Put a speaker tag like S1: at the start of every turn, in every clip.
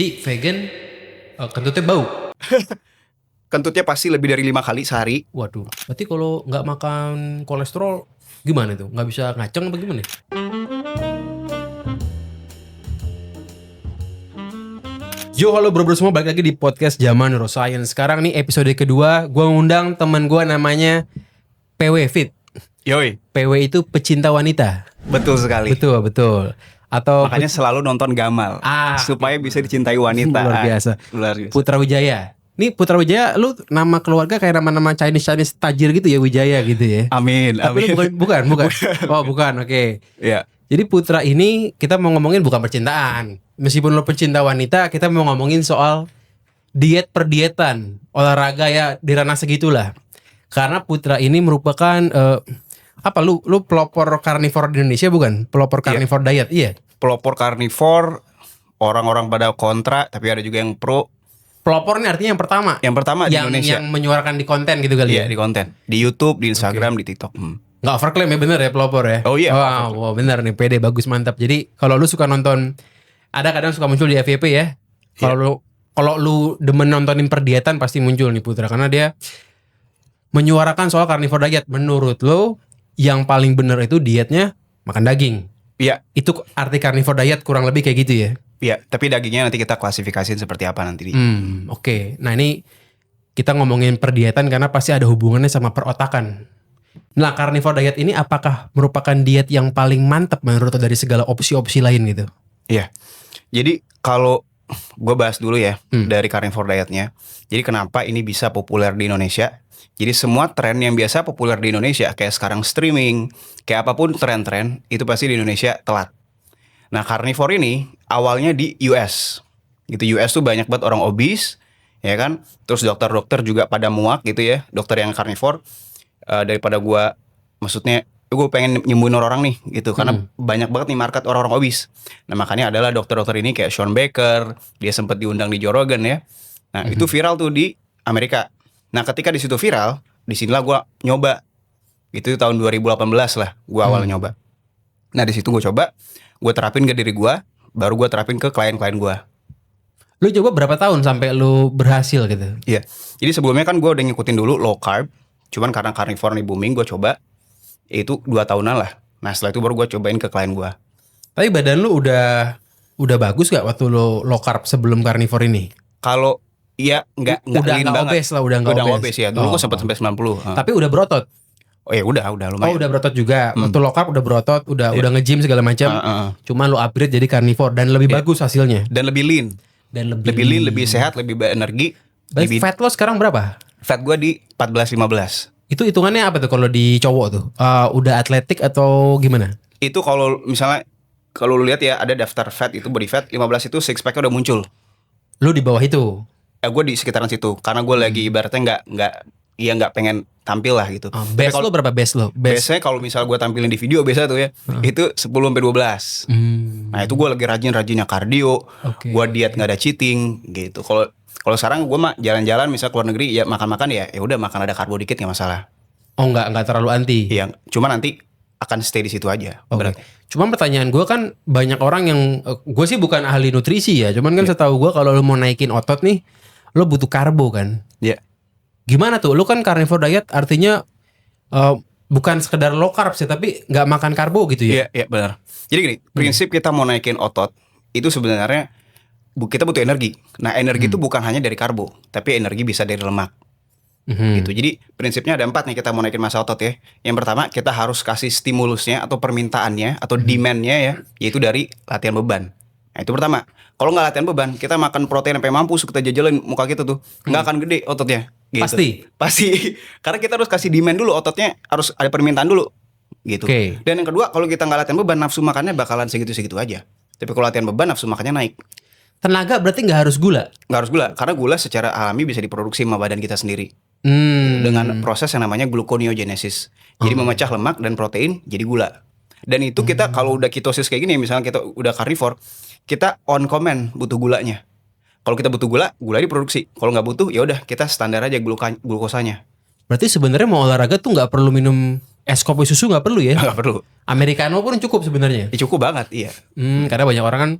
S1: Jadi vegan kentutnya bau.
S2: Kentutnya pasti lebih dari 5 kali sehari.
S1: Waduh. Berarti kalau nggak makan kolesterol gimana tuh? Nggak bisa ngaceng apa gimana? Yo, halo bro semua, balik lagi di podcast Zaman Neuroscience. Sekarang nih episode kedua, gue ngundang teman gue namanya PW Fit.
S2: Yoi,
S1: PW itu pecinta wanita.
S2: betul sekali.
S1: Betul. Atau
S2: Makanya selalu nonton Gamal supaya bisa dicintai wanita.
S1: Luar biasa.
S2: Luar biasa.
S1: Putra Wijaya. Nih Putra Wijaya, lu nama keluarga kayak nama-nama Chinese tajir gitu ya, Wijaya gitu ya.
S2: Amin.
S1: Tapi lu bukan. Oh bukan, oke.
S2: Ya.
S1: Jadi Putra ini kita mau ngomongin bukan percintaan. Meskipun lo pecinta wanita, kita mau ngomongin soal diet perdietan, olahraga ya di ranah segitulah. Karena Putra ini merupakan lu pelopor karnivor di Indonesia bukan? Pelopor karnivor diet, iya.
S2: Pelopor karnivor, orang-orang pada kontra, tapi ada juga yang pro.
S1: Pelopor ini artinya yang pertama.
S2: Yang pertama di Indonesia.
S1: Yang menyuarakan di konten gitu kali ya.
S2: Iya, di konten. Di YouTube, di Instagram, di TikTok.
S1: Nggak overclaim ya, bener ya pelopor ya.
S2: Oh iya.
S1: Wow, bener nih, pede, bagus, mantap. Jadi kalau lu suka nonton, ada kadang suka muncul di FYP ya. Kalau lu demen nontonin perdietan pasti muncul nih Putra, karena dia menyuarakan soal carnivore diet. Menurut lo yang paling bener itu dietnya makan daging.
S2: Iya.
S1: Itu arti carnivore diet kurang lebih kayak gitu ya.
S2: Iya, tapi dagingnya nanti kita klasifikasiin seperti apa nanti.
S1: Oke. Nah ini kita ngomongin perdietan karena pasti ada hubungannya sama perotakan. Nah, carnivore diet ini apakah merupakan diet yang paling mantap menurut lo dari segala opsi-opsi lain gitu?
S2: Iya. Jadi kalau gue bahas dulu ya dari carnivore dietnya. Jadi kenapa ini bisa populer di Indonesia? Jadi semua tren yang biasa populer di Indonesia, kayak sekarang streaming, kayak apapun tren-tren, itu pasti di Indonesia telat. Nah, carnivore ini awalnya di US. Gitu, US tuh banyak banget orang obes, ya kan? Terus dokter-dokter juga pada muak gitu ya, dokter yang carnivore. Daripada maksudnya gue pengen nyembuhin orang nih gitu, karena banyak banget nih market orang-orang obes. Nah, makanya adalah dokter-dokter ini kayak Shawn Baker, dia sempat diundang di Joe Rogan ya. Nah, itu viral tuh di Amerika. Nah, ketika di situ viral, disinilah gue nyoba. Itu tahun 2018 lah, gue awal nyoba. Nah, di situ gue coba, gue terapin ke diri gue, baru gue terapin ke klien-klien gue.
S1: Lu coba berapa tahun sampai lu berhasil gitu?
S2: Iya, jadi sebelumnya kan gue udah ngikutin dulu low carb, cuman karena carnivore nih booming, gue coba, itu 2 tahunan lah. Nah, setelah itu baru gue cobain ke klien gue.
S1: Tapi badan lu udah bagus gak waktu lu low carb sebelum carnivore ini?
S2: Kalau iya nggak lean banget.
S1: Obes lah, udah nggak
S2: obes ya. Dulu gue sempat sampai 90.
S1: Tapi udah berotot.
S2: Oh ya udah lumayan.
S1: Oh udah berotot juga. Waktu low carb udah berotot, udah nge-gym segala macam. Cuma lu upgrade jadi carnivore dan lebih bagus hasilnya.
S2: Dan lebih lean. Lebih lean, lebih sehat, lebih berenergi.
S1: Fat lo sekarang berapa?
S2: Fat gue di 14-15.
S1: Itu hitungannya apa tuh kalau di cowok tuh? Udah atletik atau gimana?
S2: Itu kalau misalnya kalau lu lihat ya ada daftar fat itu body fat 15 itu six pack udah muncul.
S1: Lu di bawah itu?
S2: Gue di sekitaran situ karena gue lagi ibaratnya nggak pengen tampil lah gitu.
S1: Base lo berapa base lo?
S2: Biasanya kalau misal gue tampilin di video biasa tuh ya itu 10-12. Nah itu gue lagi rajinnya kardio, gue diet nggak ada cheating gitu. Kalau sekarang gue mah jalan-jalan misal keluar negeri ya makan ya udah makan ada karbo dikit nggak masalah.
S1: Oh nggak terlalu anti?
S2: Iya, cuma nanti akan stay di situ aja.
S1: Cuma pertanyaan gue kan banyak orang yang gue sih bukan ahli nutrisi ya, cuman kan setahu gue kalau lo mau naikin otot nih lo butuh karbo kan?
S2: Iya.
S1: Gimana tuh? Lo kan carnivore diet artinya bukan sekedar low carb sih, tapi nggak makan karbo gitu ya?
S2: Iya benar. Jadi gini, prinsip kita mau naikin otot itu sebenarnya kita butuh energi. Nah energi itu bukan hanya dari karbo, tapi energi bisa dari lemak. Gitu. Jadi prinsipnya ada 4 nih kita mau naikin massa otot ya. Yang pertama kita harus kasih stimulusnya atau permintaannya atau demandnya ya, yaitu dari latihan beban. Nah itu pertama. Kalau nggak latihan beban, kita makan protein sampai mampus, kita jajalin muka kita tuh, nggak akan gede ototnya. Gitu. Pasti. Karena kita harus kasih demand dulu, ototnya harus ada permintaan dulu. Gitu. Dan yang kedua, kalau kita nggak latihan beban, nafsu makannya bakalan segitu-segitu aja. Tapi kalau latihan beban, nafsu makannya naik.
S1: Tenaga berarti nggak harus gula?
S2: Nggak harus gula, karena gula secara alami bisa diproduksi sama badan kita sendiri. Dengan proses yang namanya gluconeogenesis. Jadi memecah lemak dan protein jadi gula. Dan itu kita kalau udah ketosis kayak gini, misalnya kita udah carnivore, kita on command butuh gulanya. Kalau kita butuh gula diproduksi. Kalau nggak butuh, ya udah kita standar aja glukosanya.
S1: Berarti sebenarnya mau olahraga tuh nggak perlu minum es kopi susu, nggak perlu ya?
S2: Nggak perlu.
S1: Americano pun cukup sebenarnya.
S2: Cukup banget, iya.
S1: Karena banyak orang kan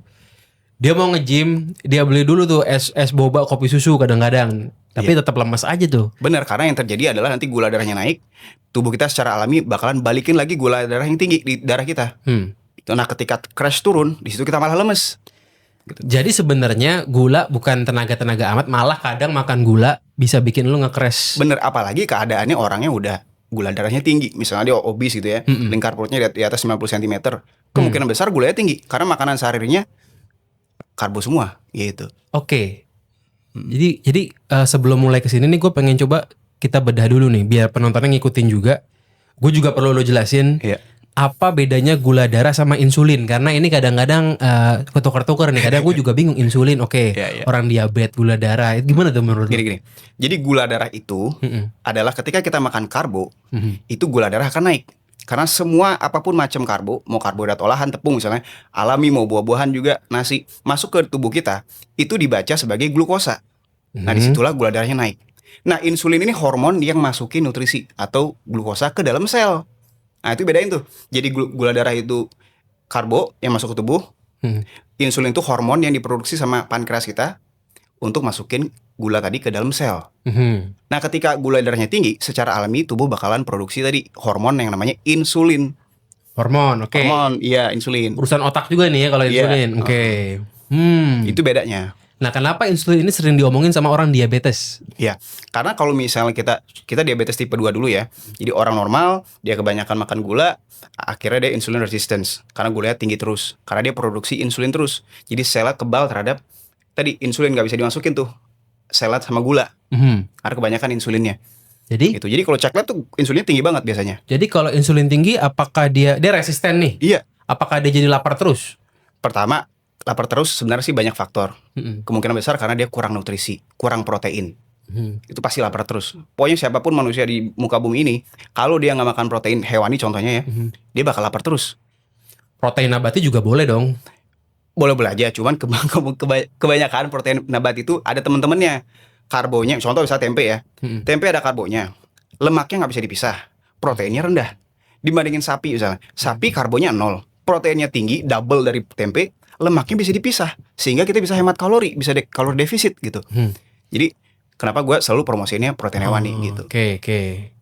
S1: Dia mau nge-gym, dia beli dulu tuh es boba, kopi susu kadang-kadang. Tapi tetap lemas aja tuh.
S2: Benar, karena yang terjadi adalah nanti gula darahnya naik, tubuh kita secara alami bakalan balikin lagi gula darah yang tinggi di darah kita. Nah, ketika crash turun, di situ kita malah lemes. Gitu.
S1: Jadi sebenarnya gula bukan tenaga-tenaga amat, malah kadang makan gula bisa bikin lu nge-crash.
S2: Bener, apalagi keadaannya orangnya udah gula darahnya tinggi, misalnya dia obes gitu ya, lingkar perutnya di atas 90 cm, kemungkinan besar gulanya tinggi karena makanan sehari-harinya karbo semua, gitu.
S1: Oke. Jadi sebelum mulai kesini nih gue pengen coba kita bedah dulu nih biar penontonnya ngikutin juga. Gue juga perlu lo jelasin apa bedanya gula darah sama insulin, karena ini kadang-kadang ketukar-tukar nih. Kadang gue juga bingung insulin. Orang diabetes gula darah gimana tuh menurut lo?
S2: Gini. Jadi gula darah itu adalah ketika kita makan karbo, itu gula darah akan naik. Karena semua apapun macam karbo, mau karbohidrat olahan, tepung misalnya, alami mau buah-buahan juga, nasi, masuk ke tubuh kita, itu dibaca sebagai glukosa. Nah, disitulah gula darahnya naik. Nah, insulin ini hormon yang masukin nutrisi atau glukosa ke dalam sel. Nah, itu bedain tuh. Jadi gula darah itu karbo yang masuk ke tubuh. Insulin itu hormon yang diproduksi sama pankreas kita untuk masukin gula tadi ke dalam sel. Nah, ketika gula darahnya tinggi, secara alami tubuh bakalan produksi tadi hormon yang namanya insulin.
S1: Hormon, oke.
S2: Hormon, iya, insulin.
S1: Urusan otak juga nih ya kalau insulin. Oke.
S2: Itu bedanya.
S1: Nah, kenapa insulin ini sering diomongin sama orang diabetes?
S2: Ya, karena kalau misalnya kita diabetes tipe 2 dulu ya. Jadi orang normal, dia kebanyakan makan gula, akhirnya dia insulin resistance karena gulanya tinggi terus. Karena dia produksi insulin terus. Jadi selnya kebal terhadap tadi insulin, nggak bisa dimasukin tuh selat sama gula. Karena kebanyakan insulinnya. Jadi kalau cek lab tuh insulinnya tinggi banget biasanya.
S1: Jadi kalau insulin tinggi, apakah dia resisten nih?
S2: Iya.
S1: Apakah dia jadi lapar terus?
S2: Pertama, lapar terus sebenarnya sih banyak faktor. Kemungkinan besar karena dia kurang nutrisi, kurang protein. Itu pasti lapar terus. Pokoknya siapapun manusia di muka bumi ini, kalau dia nggak makan protein hewani contohnya ya, dia bakal lapar terus.
S1: Protein nabati juga boleh dong?
S2: Boleh-boleh aja, cuman kebanyakan protein nabati itu ada temen-temennya. Karbonya, contoh misalnya tempe ya. Tempe ada karbonya, lemaknya nggak bisa dipisah, proteinnya rendah. Dibandingin sapi misalnya, sapi karbonya 0, proteinnya tinggi, double dari tempe, lemaknya bisa dipisah, sehingga kita bisa hemat kalori, bisa kalori defisit gitu. Jadi kenapa gue selalu promosiinnya protein hewani gitu.
S1: Oke.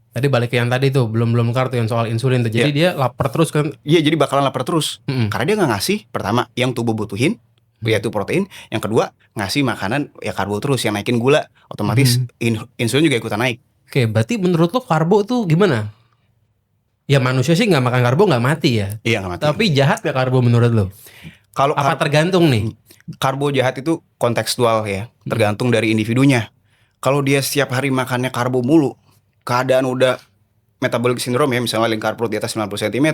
S1: Tadi balik ke yang tadi tuh, belum kartu yang soal insulin tuh. Jadi dia lapar terus kan?
S2: Iya, jadi bakalan lapar terus. Karena dia nggak ngasih, pertama yang tubuh butuhin, yaitu protein. Yang kedua, ngasih makanan ya karbo terus yang naikin gula. Otomatis insulin juga ikutan naik.
S1: Oke, berarti menurut lo karbo tuh gimana? Ya manusia sih nggak makan karbo nggak mati ya?
S2: Iya, nggak mati.
S1: Tapi jahat ya karbo menurut lo?
S2: Kalau
S1: apa tergantung nih?
S2: Karbo jahat itu kontekstual ya, tergantung dari individunya. Kalau dia setiap hari makannya karbo mulu, keadaan udah metabolic syndrome ya, misalnya lingkar perut di atas 90 cm,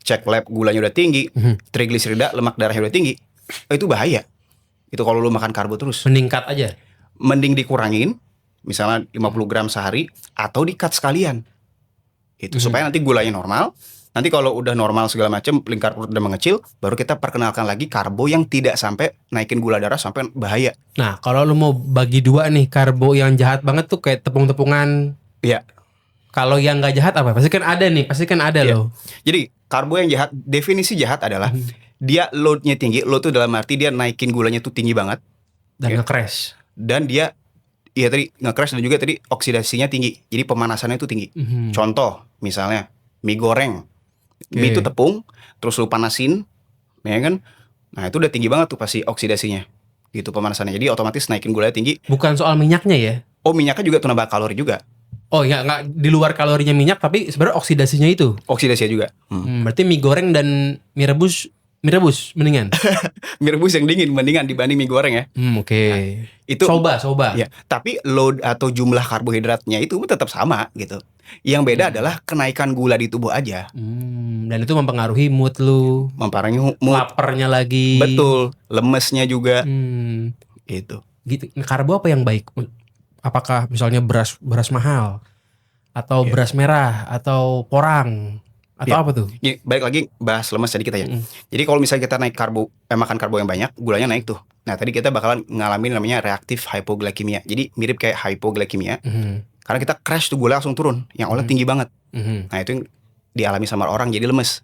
S2: cek lab gulanya udah tinggi, trigliserida, lemak darahnya udah tinggi, itu bahaya. Itu kalau lu makan karbo terus.
S1: Meningkat aja?
S2: Mending dikurangin, misalnya 50 gram sehari, atau di-cut sekalian. Itu supaya nanti gulanya normal. Nanti kalau udah normal segala macam, lingkar perut udah mengecil, baru kita perkenalkan lagi karbo yang tidak sampai naikin gula darah sampai bahaya.
S1: Nah, kalau lu mau bagi dua nih, karbo yang jahat banget tuh kayak tepung-tepungan.
S2: Iya.
S1: Kalau yang nggak jahat apa? Pasti kan ada loh.
S2: Jadi karbo yang jahat, definisi jahat adalah dia loadnya tinggi. Load tuh dalam arti dia naikin gulanya tuh tinggi banget
S1: dan nge-crash.
S2: Dan dia tadi nge-crash dan juga tadi oksidasinya tinggi. Jadi pemanasannya itu tinggi. Contoh misalnya mie goreng. Mie itu tepung, terus lu panasin, ya kan? Nah itu udah tinggi banget tuh pasti oksidasinya, gitu pemanasannya. Jadi otomatis naikin gulanya tinggi.
S1: Bukan soal minyaknya ya?
S2: Oh, minyaknya juga tuh nambah kalori juga.
S1: Oh ya, nggak di luar kalorinya minyak, tapi sebenarnya oksidasinya itu.
S2: Oksidasinya juga.
S1: Berarti mie goreng dan mie rebus mendingan.
S2: Mie rebus yang mendingan dibanding mie goreng ya.
S1: Oke.
S2: Nah, itu
S1: soba.
S2: Ya, tapi load atau jumlah karbohidratnya itu tetap sama gitu. Yang beda adalah kenaikan gula di tubuh aja.
S1: Dan itu mempengaruhi mood lu.
S2: Mempengaruhi mood.
S1: Laparnya lagi.
S2: Betul. Lemesnya juga. Gitu.
S1: Karbo apa yang baik? Apakah misalnya beras mahal? Atau beras merah? Atau porang? Atau apa tuh?
S2: Ya, balik lagi bahas lemes tadi kita ya. Jadi kalau misalnya kita naik makan karbo yang banyak, gulanya naik tuh. Nah tadi kita bakalan ngalamin namanya reaktif hypoglycemia. Jadi mirip kayak hypoglycemia. Karena kita crash tuh gula langsung turun, yang awalnya tinggi banget. Nah itu yang dialami sama orang jadi lemes.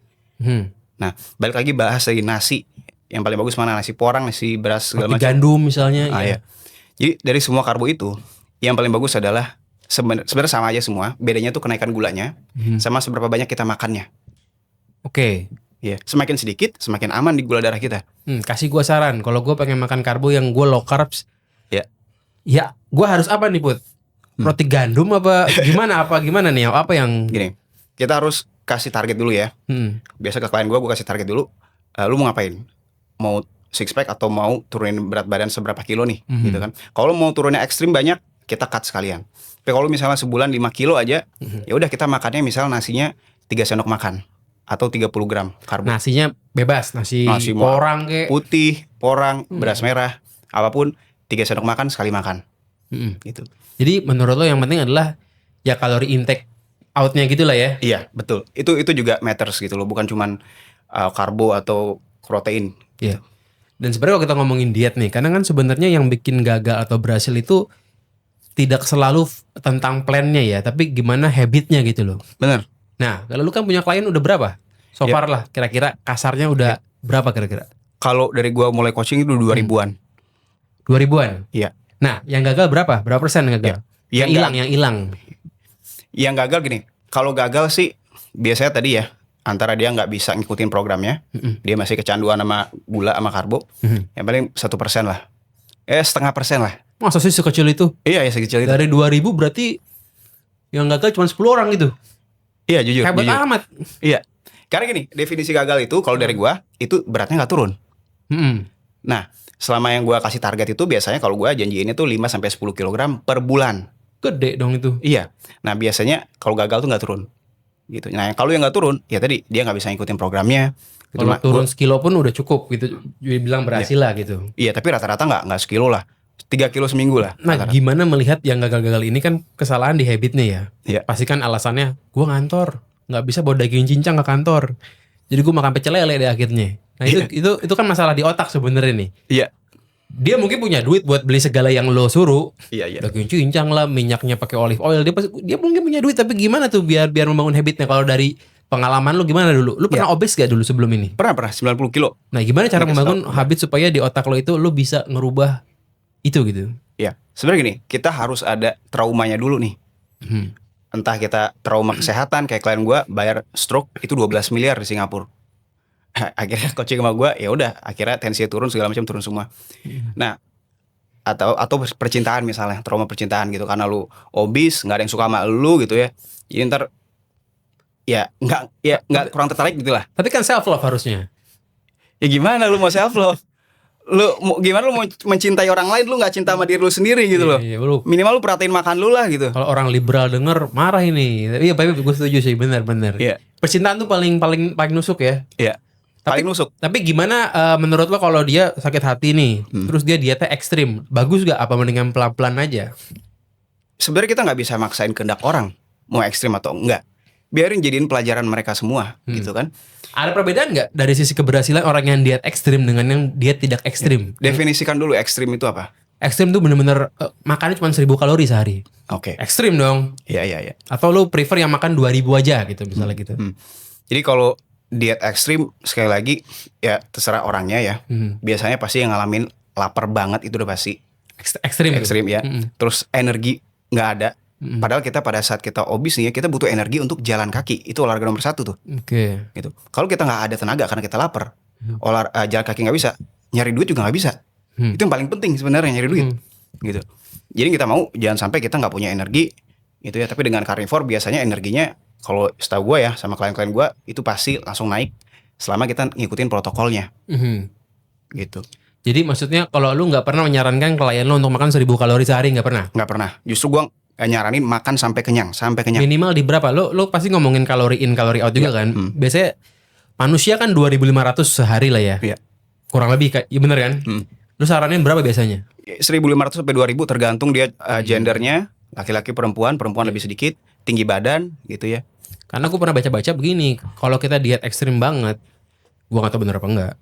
S2: Nah balik lagi bahas dari nasi. yang paling bagus mana, nasi porang, nasi beras segala
S1: Roti
S2: macam.
S1: gandum misalnya.
S2: Iya. Jadi dari semua karbo itu yang paling bagus adalah sebenarnya sama aja semua. Bedanya tuh kenaikan gulanya sama seberapa banyak kita makannya.
S1: Oke.
S2: Iya. Semakin sedikit semakin aman di gula darah kita.
S1: Kasih gua saran. Kalau gua pengen makan karbo yang gua low carbs,
S2: Ya.
S1: ya gua harus apa nih Put? Roti gandum apa gimana? Apa gimana nih? Apa yang
S2: Gini, kita harus kasih target dulu ya. Biasa ke klien gue kasih target dulu. Lu mau ngapain? Mau six pack atau mau turunin berat badan seberapa kilo nih? Gitu kan. Kalau mau turunnya ekstrim banyak, kita cut sekalian. Tapi kalau misalnya sebulan 5 kilo aja, ya udah kita makannya misal nasinya 3 sendok makan atau 30 gram karbo.
S1: nasinya bebas, nasi porang kayak
S2: Putih, porang, beras merah, apapun 3 sendok makan sekali makan. Gitu.
S1: Jadi menurut lo yang penting adalah ya kalori intake outnya gitu lah ya.
S2: Iya, betul. Itu juga matters gitu loh, bukan cuman karbo atau protein.
S1: Iya. Dan sebenarnya kalau kita ngomongin diet nih, karena kan sebenarnya yang bikin gagal atau berhasil itu tidak selalu tentang plannya ya, tapi gimana habitnya gitu loh.
S2: Bener.
S1: Nah, kalau lu kan punya klien udah berapa? So far lah, kira-kira kasarnya udah berapa kira-kira?
S2: Kalau dari gua mulai coaching itu 2000-an.
S1: 2000-an?
S2: Iya.
S1: Nah, yang gagal berapa? Berapa persen yang gagal?
S2: Iya.
S1: Yang hilang.
S2: Yang gagal gini, kalau gagal sih biasanya tadi ya, antara dia nggak bisa ngikutin programnya, dia masih kecanduan sama gula sama karbo, yang paling 1% lah. 0,5% lah.
S1: Masa sih sekecil itu?
S2: Iya ya sekecil itu.
S1: Dari 2000 berarti yang gagal cuma 10 orang gitu.
S2: Iya jujur.
S1: Hebat
S2: jujur.
S1: amat.
S2: Iya. Karena gini, definisi gagal itu kalau dari gua itu beratnya nggak turun. Nah, selama yang gua kasih target itu biasanya kalau gua janjiinnya tuh 5 sampai 10 kg per bulan.
S1: Gede dong itu.
S2: Iya. Nah, biasanya kalau gagal tuh nggak turun. Gitu. Nah, kalau yang nggak turun, ya tadi dia nggak bisa ngikutin programnya. Gitu.
S1: Kalau turun sekilo pun udah cukup gitu. Bilang berhasil lah gitu.
S2: Iya, tapi rata-rata nggak sekilo lah. 3 kilo seminggu lah.
S1: Nah,
S2: rata-rata.
S1: gimana melihat yang gagal-gagal ini kan kesalahan di habitnya ya.
S2: Iya.
S1: Pasti kan alasannya, gue ngantor, nggak bisa bawa daging cincang ke kantor. Jadi gue makan pecel lele deh akhirnya. Nah itu kan masalah di otak sebenarnya nih.
S2: Iya.
S1: Dia mungkin punya duit buat beli segala yang lo suruh.
S2: Iya.
S1: Daging cincang lah, minyaknya pakai olive oil. Dia mungkin punya duit, tapi gimana tuh biar membangun habitnya? Kalau dari pengalaman lu gimana dulu? Lu pernah obes gak dulu sebelum ini?
S2: Pernah 90 kilo.
S1: Nah, gimana cara membangun habit supaya di otak lo itu lu bisa ngerubah itu gitu?
S2: Iya. Sebenarnya gini, kita harus ada traumanya dulu nih. Entah kita trauma kesehatan kayak klien gua bayar stroke itu 12 miliar di Singapura. Akhirnya coaching sama gua, ya udah akhirnya tensi turun segala macam turun semua. Nah, atau percintaan misalnya, trauma percintaan gitu karena lu obes, nggak ada yang suka sama lu gitu ya. Jadi ntar nggak kurang tertarik gitu lah.
S1: Tapi kan self love harusnya.
S2: Ya gimana lu mau self love? Gimana lu mau mencintai orang lain, lu nggak cinta sama diri lu sendiri gitu loh.
S1: Iya,
S2: Minimal lu perhatiin makan lu lah gitu.
S1: Kalau orang liberal denger marah ini. Iya, tapi gue setuju sih, benar.
S2: Iya.
S1: Percintaan tuh paling nusuk ya.
S2: Iya. Paling nusuk.
S1: Tapi gimana menurut lo kalau dia sakit hati nih, terus dia dietnya ekstrim, bagus gak apa mendingan pelan-pelan aja?
S2: Sebenarnya kita nggak bisa maksain kehendak orang mau ekstrim atau enggak. Biarin jadiin pelajaran mereka semua gitu kan.
S1: Ada perbedaan nggak dari sisi keberhasilan orang yang diet ekstrim dengan yang diet tidak ekstrim?
S2: Definisikan dulu ekstrim itu apa?
S1: Ekstrim tuh bener-bener makannya cuma 1000 kalori sehari.
S2: Oke.
S1: Ekstrim dong.
S2: Iya.
S1: Atau lo prefer yang makan 2000 aja gitu misalnya gitu.
S2: Jadi kalau diet ekstrim sekali lagi ya terserah orangnya ya. Biasanya pasti yang ngalamin lapar banget itu udah pasti
S1: Ekstrim
S2: ya. Terus energi nggak ada. Padahal kita pada saat kita obes nih ya, kita butuh energi untuk jalan kaki. Itu olahraga nomor 1 tuh.
S1: Oke.
S2: Gitu. Kalau kita nggak ada tenaga karena kita lapar, jalan kaki nggak bisa, nyari duit juga nggak bisa. Itu yang paling penting sebenarnya, nyari duit. Gitu. Jadi kita mau jangan sampai kita nggak punya energi, gitu ya. Tapi dengan carnivore biasanya energinya, kalau setahu gue ya sama klien-klien gue itu pasti langsung naik selama kita ngikutin protokolnya. Gitu.
S1: Jadi maksudnya kalau lu nggak pernah menyarankan klien lu untuk makan 1000 kalori sehari, nggak pernah?
S2: Nggak pernah. Justru gue nyaranin makan sampai kenyang.
S1: Minimal di berapa? Lu pasti ngomongin kalori in, kalori out juga kan? Biasanya manusia kan 2500 sehari lah ya.
S2: Iya.
S1: Kurang lebih, iya bener kan? Lu saranin berapa biasanya?
S2: 1500 sampai 2000 tergantung dia gendernya, laki-laki perempuan lebih sedikit, tinggi badan gitu ya.
S1: Karena aku pernah baca-baca begini, kalau kita diet ekstrim banget, gua nggak tahu bener apa enggak,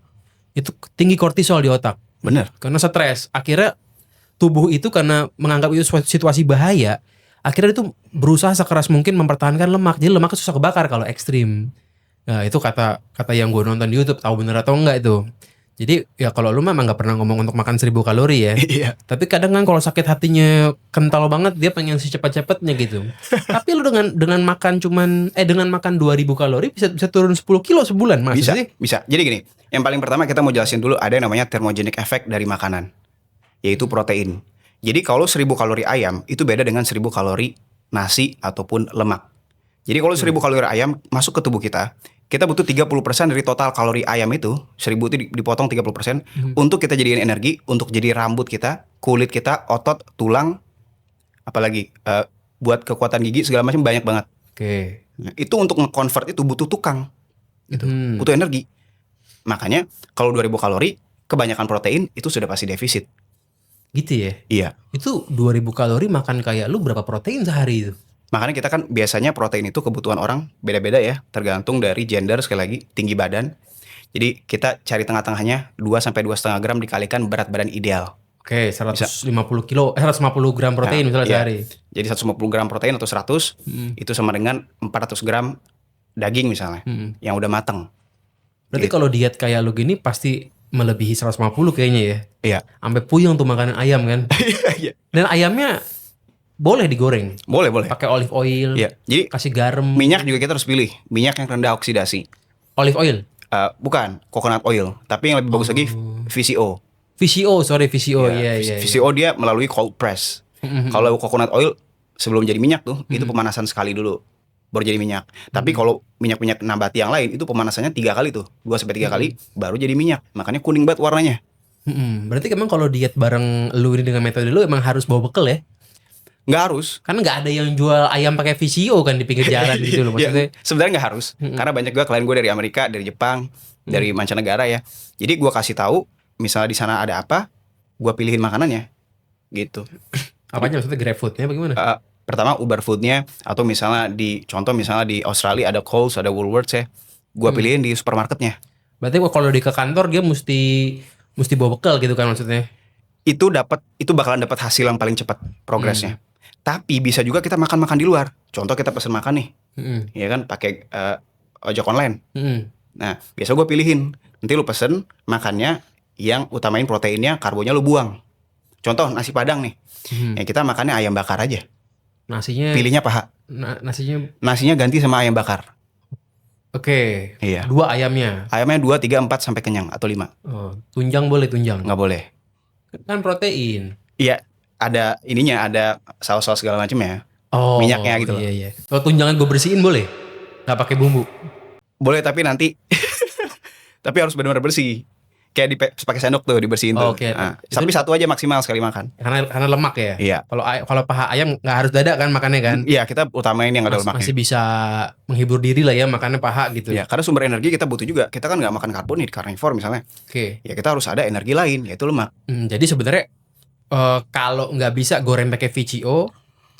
S1: itu tinggi kortisol di otak.
S2: Bener.
S1: Karena stres. Akhirnya tubuh itu karena menganggap itu situasi bahaya, akhirnya itu berusaha sekeras mungkin mempertahankan lemak. Jadi lemaknya susah kebakar kalau ekstrim. Nah itu kata yang gue nonton di YouTube, tahu bener atau enggak itu. Jadi ya kalau lu memang nggak pernah ngomong untuk makan 1000 kalori ya.
S2: Iya.
S1: Tapi kadang kan kalau sakit hatinya kental banget dia pengen secepat-cepatnya gitu. Tapi lu dengan makan dengan makan 2000 kalori bisa turun 10 kilo sebulan Mas.
S2: Bisa. Jadi gini, yang paling pertama kita mau jelasin dulu ada yang namanya thermogenic effect dari makanan, yaitu protein. Jadi kalau 1000 kalori ayam itu beda dengan 1000 kalori nasi ataupun lemak. Jadi kalau 1000 kalori ayam masuk ke tubuh kita butuh 30% dari total kalori ayam itu, 1000 itu dipotong 30% untuk kita jadikan energi, untuk jadi rambut kita, kulit kita, otot, tulang, apalagi buat kekuatan gigi segala macam banyak banget.
S1: Oke.
S2: Nah, itu untuk nge-convert itu butuh tukang. Gitu. Butuh energi. Makanya kalau 2000 kalori, kebanyakan protein itu sudah pasti defisit.
S1: Gitu ya?
S2: Iya.
S1: Itu 2000 kalori makan kayak lu berapa protein sehari itu?
S2: Makanya kita kan biasanya protein itu kebutuhan orang beda-beda ya, tergantung dari gender sekali lagi, tinggi badan. Jadi kita cari tengah-tengahnya 2 sampai 2,5 gram dikalikan berat badan ideal.
S1: Oke, 150 gram protein misalnya sehari.
S2: Jadi 150 gram protein atau 100 itu sama dengan 400 gram daging misalnya yang udah mateng.
S1: Berarti kalau diet kayak lu gini pasti melebihi 150 kayaknya ya.
S2: Iya.
S1: Sampai puyeng tuh makanan ayam kan.
S2: Iya.
S1: Dan ayamnya boleh digoreng.
S2: Boleh.
S1: Pakai olive oil.
S2: Iya. Jadi
S1: kasih garam.
S2: Minyak juga kita harus pilih. Minyak yang rendah oksidasi.
S1: Olive oil?
S2: Bukan, coconut oil. Tapi yang lebih bagus lagi VCO.
S1: VCO.
S2: Iya. VCO dia melalui cold press. Kalau coconut oil sebelum jadi minyak tuh itu pemanasan sekali dulu baru jadi minyak. Tapi kalau minyak-minyak nabati yang lain itu pemanasannya 3 kali tuh, 2 sampai 3 kali baru jadi minyak. Makanya kuning banget warnanya.
S1: Berarti emang kalau diet bareng lu ini dengan metode lu emang harus bawa bekal ya?
S2: Nggak harus.
S1: Karena nggak ada yang jual ayam pakai VCO kan di pinggir jalan gitu loh maksudnya.
S2: Sebenarnya nggak harus. Karena banyak juga klien gue dari Amerika, dari Jepang, dari mancanegara ya. Jadi gue kasih tahu, misalnya di sana ada apa, gue pilihin makanannya, gitu.
S1: Apanya maksudnya GrabFood-nya bagaimana?
S2: Pertama Uber Food-nya, atau misalnya di Australia ada Coles, ada Woolworths ya. Gue pilihin di supermarketnya.
S1: Berarti kalau di ke kantor dia mesti bawa bekal gitu kan maksudnya?
S2: Itu bakalan dapat hasil yang paling cepat progresnya. Tapi bisa juga kita makan di luar. Contoh kita pesen makan nih, ya kan pakai ojek online. Nah biasa gue pilihin. Nanti lu pesen makannya yang utamain proteinnya, karbonya lu buang. Contoh nasi padang nih, ya kita makannya ayam bakar aja.
S1: Nasinya
S2: pilihnya paha. Nasinya ganti sama ayam bakar.
S1: Oke.
S2: Iya.
S1: 2 ayamnya.
S2: Ayamnya 2, 3, 4 sampai kenyang atau 5.
S1: Oh, tunjang boleh tunjang?
S2: Nggak boleh.
S1: Kan protein.
S2: Iya, ada ininya, ada saus-saus segala macam ya.
S1: Oh,
S2: minyaknya gitu.
S1: Iya. Kalau tunjangan gue bersihin boleh? Nggak pakai bumbu?
S2: Boleh tapi nanti tapi harus benar-benar bersih. Kayak pakai sendok tuh dibersihin tuh.
S1: Okay.
S2: Nah, tapi 1 aja maksimal sekali makan.
S1: Karena lemak ya.
S2: Iya.
S1: Kalau paha ayam nggak harus dada kan makannya kan.
S2: Iya, kita utamain yang ada lemaknya.
S1: Masih bisa menghibur diri lah ya makannya paha gitu.
S2: Iya, karena sumber energi kita butuh juga. Kita kan nggak makan karbon nih, carnivore misalnya.
S1: Oke.
S2: Ya kita harus ada energi lain, yaitu lemak.
S1: Jadi sebenarnya kalau nggak bisa goreng pakai VCO,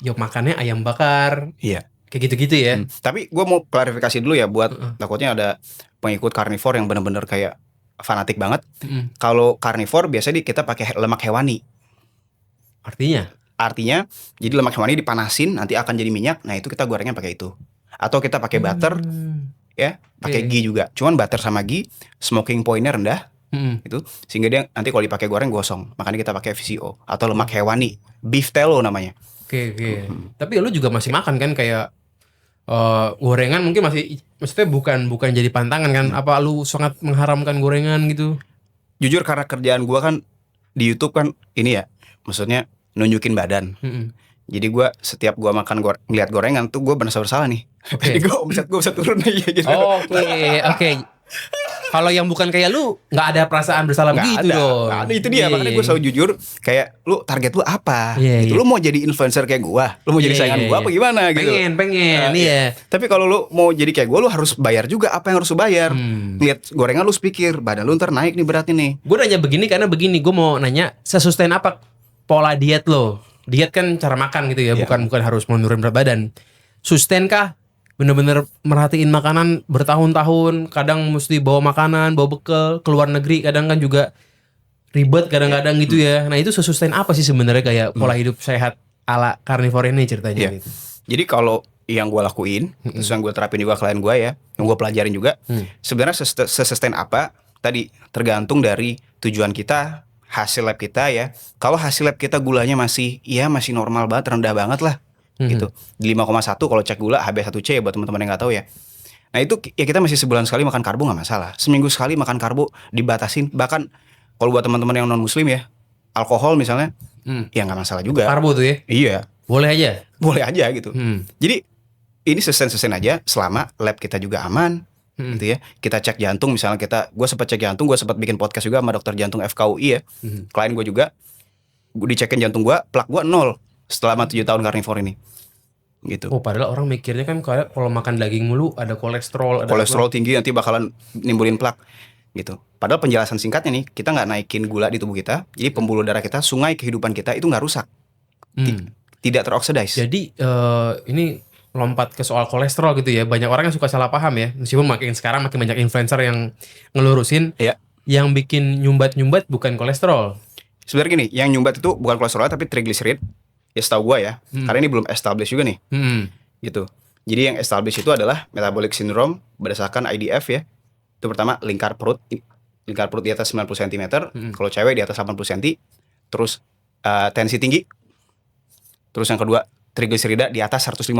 S1: ya makannya ayam bakar.
S2: Iya.
S1: Kayak gitu-gitu ya.
S2: Tapi gue mau klarifikasi dulu ya buat takutnya ada pengikut carnivore yang benar-benar kayak fanatik banget. Kalau carnivore biasanya kita pakai lemak hewani. Artinya jadi lemak hewani dipanasin nanti akan jadi minyak. Nah itu kita gorengnya pakai itu. Atau kita pakai butter, ya, pakai ghee juga. Cuman butter sama ghee smoking pointnya rendah, itu sehingga dia nanti kalau dipakai goreng gosong. Makanya kita pakai VCO atau lemak hewani, beef tallow namanya.
S1: Oke. Tapi lu juga masih makan kan kayak gorengan mungkin maksudnya bukan jadi pantangan kan? Apa lu sangat mengharamkan gorengan gitu?
S2: Jujur karena kerjaan gue kan di YouTube kan ini ya, maksudnya nunjukin badan. Jadi gue setiap gue makan ngeliat gorengan tuh gue merasa bersalah nih. Jadi gue omset gue bisa turun aja gitu.
S1: Oke. Kalau yang bukan kayak lu nggak ada perasaan bersalah begitu dong.
S2: Nggak ada, itu dia. Makanya gue selalu jujur. Kayak lu target lu apa? Gitu. Lu mau jadi influencer kayak gue? Lu mau jadi saingan gue apa gimana gitu?
S1: Pengen. Iya.
S2: Tapi kalau lu mau jadi kayak gue, lu harus bayar juga apa yang harus lu bayar. Lihat gorengan lu pikir badan lu ntar naik nih berat ini.
S1: Gue nanya begini karena begini. Gue mau nanya sesustain apa pola diet lo? Diet kan cara makan gitu ya, bukan harus menurunin berat badan. Sustain kah? Bener-bener merhatiin makanan bertahun-tahun, kadang mesti bawa makanan, bawa bekal, keluar negeri, kadang kan juga ribet kadang-kadang gitu ya. Nah itu sesustain apa sih sebenarnya kayak pola hidup sehat ala carnivore ini ceritanya gitu.
S2: Jadi kalau yang gue lakuin, terus yang gue terapin juga klien gue ya, yang gue pelajarin juga, sebenarnya sesustain apa, tadi tergantung dari tujuan kita, hasil lab kita ya. Kalau hasil lab kita gulanya masih normal banget, rendah banget lah gitu. Di 5,1 kalau cek gula HB1C ya buat teman-teman yang nggak tahu ya. Nah itu ya kita masih sebulan sekali makan karbo nggak masalah. Seminggu sekali makan karbo dibatasin. Bahkan kalau buat teman-teman yang non muslim ya, alkohol misalnya, ya nggak masalah juga.
S1: Karbo tuh ya?
S2: Iya,
S1: Boleh aja.
S2: boleh aja gitu. Jadi ini sustain aja selama lab kita juga aman. Gitu ya. Kita cek jantung misalnya gue sempat cek jantung, gue sempat bikin podcast juga sama dokter jantung FKUI ya. Klien gue juga, gue dicekin jantung gue, plak gue 0 selama 7 tahun carnivore ini. Gitu.
S1: Oh, padahal orang mikirnya kan kalau makan daging mulu ada kolesterol,
S2: Tinggi nanti bakalan nimbulin plak gitu. Padahal penjelasan singkatnya nih, kita nggak naikin gula di tubuh kita, jadi pembuluh darah kita, sungai kehidupan kita itu nggak rusak, tidak teroksidize.
S1: Jadi ini lompat ke soal kolesterol gitu ya. Banyak orang yang suka salah paham ya. Meskipun sekarang makin banyak influencer yang ngelurusin.
S2: Ya.
S1: Yang bikin nyumbat bukan kolesterol.
S2: Sebenarnya gini, yang nyumbat itu bukan kolesterol tapi triglycerid. Ya setahu gue ya, karena ini belum established juga nih. Gitu. Jadi yang established itu adalah metabolic syndrome berdasarkan IDF ya. Itu pertama lingkar perut di atas 90 cm, kalau cewek di atas 80 cm. Terus tensi tinggi. Terus yang kedua trigliserida di atas 150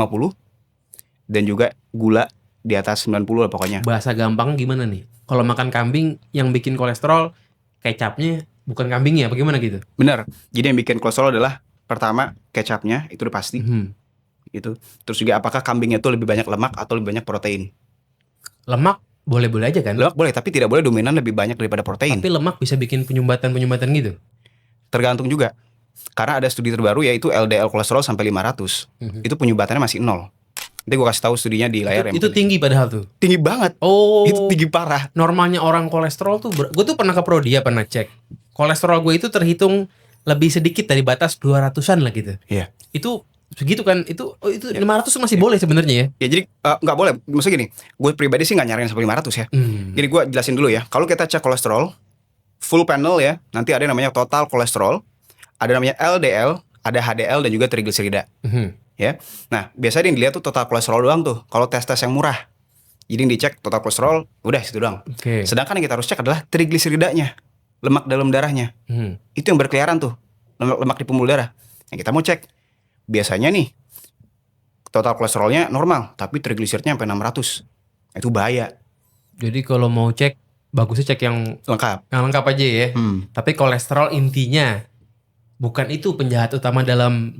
S2: dan juga gula di atas 90 lah pokoknya.
S1: Bahasa gampang gimana nih? Kalau makan kambing yang bikin kolesterol, kecapnya bukan kambingnya, bagaimana gitu?
S2: Benar. Jadi yang bikin kolesterol adalah pertama kecapnya, itu udah pasti. Gitu. Terus juga apakah kambingnya itu lebih banyak lemak atau lebih banyak protein?
S1: Lemak boleh-boleh aja kan?
S2: Lemak boleh, tapi tidak boleh dominan lebih banyak daripada protein.
S1: Tapi lemak bisa bikin penyumbatan gitu?
S2: Tergantung juga. Karena ada studi terbaru yaitu LDL kolesterol sampai 500. Itu penyumbatannya masih 0. Nanti gue kasih tahu studinya di layar.
S1: Itu tinggi padahal tuh.
S2: Tinggi banget.
S1: Oh.
S2: Itu tinggi parah.
S1: Normalnya orang kolesterol tuh gue tuh pernah ke Prodia, pernah cek. Kolesterol gue itu terhitung lebih sedikit dari batas 200-an lah gitu.
S2: Iya.
S1: Itu segitu kan, itu 500 masih boleh sebenarnya ya.
S2: Ya jadi nggak boleh. Maksudnya gini, gue pribadi sih nggak nyaranin sampai 500 ya. Jadi gue jelasin dulu ya. Kalau kita cek kolesterol full panel ya, nanti ada yang namanya total kolesterol, ada namanya LDL, ada HDL dan juga trigliserida. Ya. Nah, biasanya yang dilihat tuh total kolesterol doang tuh. Kalau tes yang murah, jadi yang dicek total kolesterol, udah situ doang. Sedangkan yang kita harus cek adalah trigliseridanya, lemak dalam darahnya. Itu yang berkeliaran tuh, lemak di pembuluh darah. Yang kita mau cek, biasanya nih total kolesterolnya normal, tapi trigliseridnya sampai 600. Itu bahaya.
S1: Jadi kalau mau cek, bagusnya cek yang lengkap aja ya. Tapi kolesterol intinya bukan itu penjahat utama dalam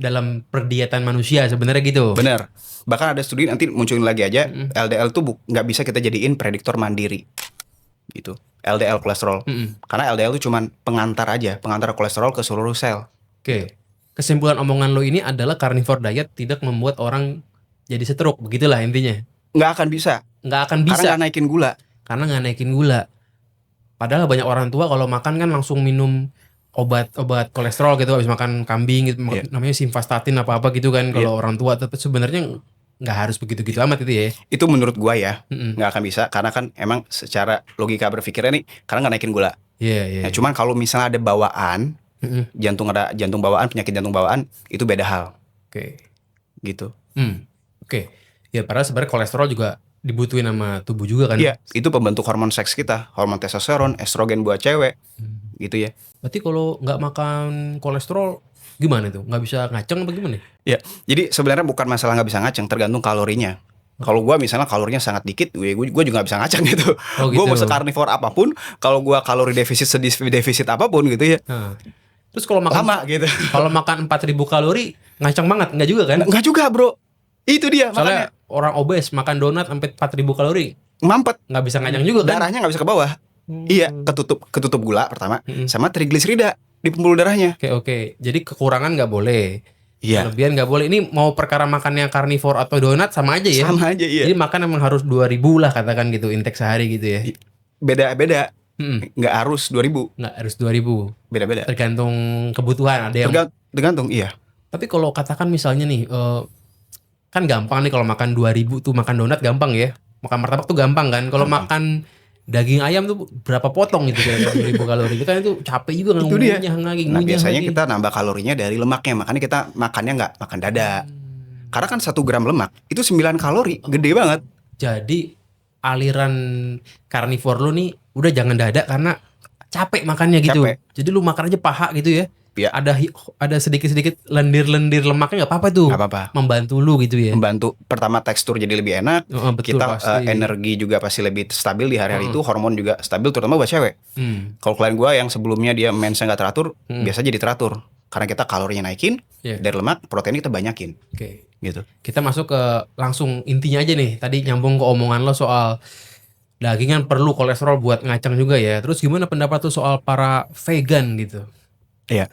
S1: perdiatan manusia sebenarnya gitu.
S2: Bener. Bahkan ada studi nanti munculin lagi aja, LDL tuh nggak bisa kita jadiin prediktor mandiri. Gitu. LDL kolesterol. Karena LDL itu cuman pengantar kolesterol ke seluruh sel.
S1: Oke. Kesimpulan omongan lo ini adalah carnivore diet tidak membuat orang jadi stroke, begitulah intinya.
S2: Nggak akan bisa. Karena nggak naikin gula.
S1: Padahal banyak orang tua kalau makan kan langsung minum obat kolesterol gitu habis makan kambing gitu, namanya simvastatin apa gitu kan kalau orang tua. Tapi sebenarnya nggak harus begitu amat itu ya. Itu
S2: menurut gua ya, nggak akan bisa karena kan emang secara logika berpikirnya nih karena nggak naikin gula.
S1: Iya.
S2: Nah, cuman kalau misalnya ada bawaan, jantung bawaan, penyakit jantung bawaan, itu beda hal.
S1: Oke.
S2: Gitu.
S1: Oke. Ya padahal sebenarnya kolesterol juga dibutuhin sama tubuh juga kan.
S2: Iya, itu pembentuk hormon seks kita, hormon testosteron, estrogen buat cewek. Gitu ya.
S1: Berarti kalau nggak makan kolesterol gimana tuh? Nggak bisa ngaceng apa gimana?
S2: Ya, jadi sebenarnya bukan masalah nggak bisa ngaceng, tergantung kalorinya. Kalau gue misalnya kalorinya sangat dikit, gue juga nggak bisa ngaceng gitu. Gue mau sekarnivor apapun, kalau gue kalori defisit apapun gitu ya.
S1: Terus kalau makan
S2: lama gitu.
S1: Kalau makan 4.000 kalori ngaceng banget, nggak juga kan?
S2: Nggak juga bro. Itu dia.
S1: Soalnya orang obes makan donat sampai 4.000 kalori,
S2: mampet.
S1: Nggak bisa ngaceng juga kan?
S2: Darahnya nggak bisa ke bawah. Iya, ketutup gula pertama, sama trigliserida di pembuluh darahnya.
S1: Oke. Jadi kekurangan nggak boleh.
S2: Iya.
S1: Kelebihan nggak boleh. Ini mau perkara makannya karnivor atau donat sama aja ya.
S2: Sama aja iya.
S1: Jadi makan emang harus 2.000 lah katakan gitu intake sehari gitu ya.
S2: Beda-beda. Nggak harus 2.000.
S1: Nggak harus 2.000.
S2: Beda-beda.
S1: Tergantung kebutuhan. Ada yang
S2: tergantung iya.
S1: Tapi kalau katakan misalnya nih, kan gampang nih kalau makan 2.000 tuh makan donat gampang ya. Makan martabak tuh gampang kan. Kalau makan daging ayam tuh berapa potong gitu kira-kira 2.000 kalori. Itu kan itu capek juga ngunyah lagi.
S2: Nah biasanya kita nambah kalorinya dari lemaknya. Makanya kita makannya nggak makan dada. Karena kan 1 gram lemak itu 9 kalori. Gede banget.
S1: Jadi aliran karnivor lu nih udah jangan dada karena capek makannya gitu.
S2: Capek.
S1: Jadi lu makan aja paha gitu ya.
S2: Iya.
S1: Ada sedikit-sedikit lendir-lendir lemaknya nggak apa-apa tuh.
S2: Nggak apa-apa.
S1: Membantu lu gitu ya.
S2: Membantu pertama tekstur jadi lebih enak.
S1: Betul,
S2: Kita
S1: pasti.
S2: energi juga pasti lebih stabil di hari-hari itu, hormon juga stabil terutama buat cewek. Kalau klien gue yang sebelumnya dia mensnya nggak teratur, biasa jadi teratur karena kita kalorinya naikin,
S1: Iya.
S2: dari lemak protein kita banyakin,
S1: Oke.
S2: gitu.
S1: Kita masuk ke langsung intinya aja nih. Tadi nyambung ke omongan lo soal daging kan perlu kolesterol buat ngacang juga ya. Terus gimana pendapat lo soal para vegan gitu?
S2: Iya.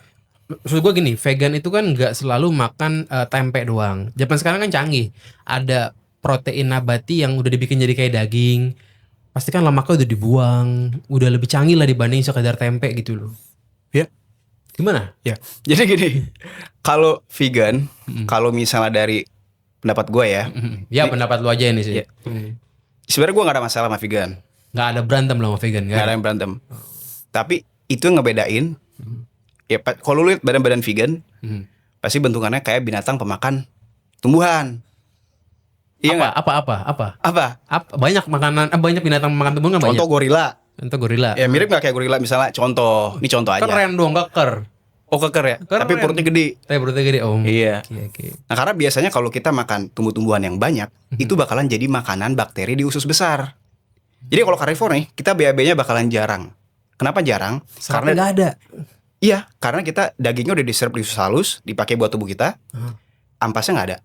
S1: Maksud gue gini, vegan itu kan nggak selalu makan tempe doang. Zaman sekarang kan canggih. Ada protein nabati yang udah dibikin jadi kayak daging. Pasti kan lemaknya udah dibuang. Udah lebih canggih lah dibanding sekedar tempe gitu loh.
S2: Ya.
S1: Gimana?
S2: Ya. Jadi gini, kalau vegan, kalau misalnya dari pendapat gue ya,
S1: Ya pendapat lo aja ini sih.
S2: Iya. Sebenarnya gue nggak ada masalah sama vegan,
S1: Nggak ada berantem lah sama vegan
S2: nggak
S1: kan?
S2: ada yang berantem. Tapi itu yang ngebedain. Ya, kalau lu lihat badan-badan vegan, pasti bentukannya kayak binatang pemakan tumbuhan. Iya nggak?
S1: Apa? Banyak makanan, banyak binatang makan tumbuhan kan banyak.
S2: Contoh gorila.
S1: Contoh gorila.
S2: Ya mirip nggak kayak gorila misalnya. Contoh, ini contoh aja.
S1: Keren dong, keker.
S2: Oh keker ya.
S1: Keren.
S2: Tapi perutnya gede.
S1: Tapi perutnya gede om.
S2: Iya.
S1: Oke.
S2: Nah karena biasanya kalau kita makan tumbuh-tumbuhan yang banyak, itu bakalan jadi makanan bakteri di usus besar. Jadi kalau karnivor nih, kita BAB-nya bakalan jarang. Kenapa jarang?
S1: Karena nggak ada.
S2: Iya, karena kita dagingnya udah diserap di usus halus, dipakai buat tubuh kita. Ampasnya nggak ada.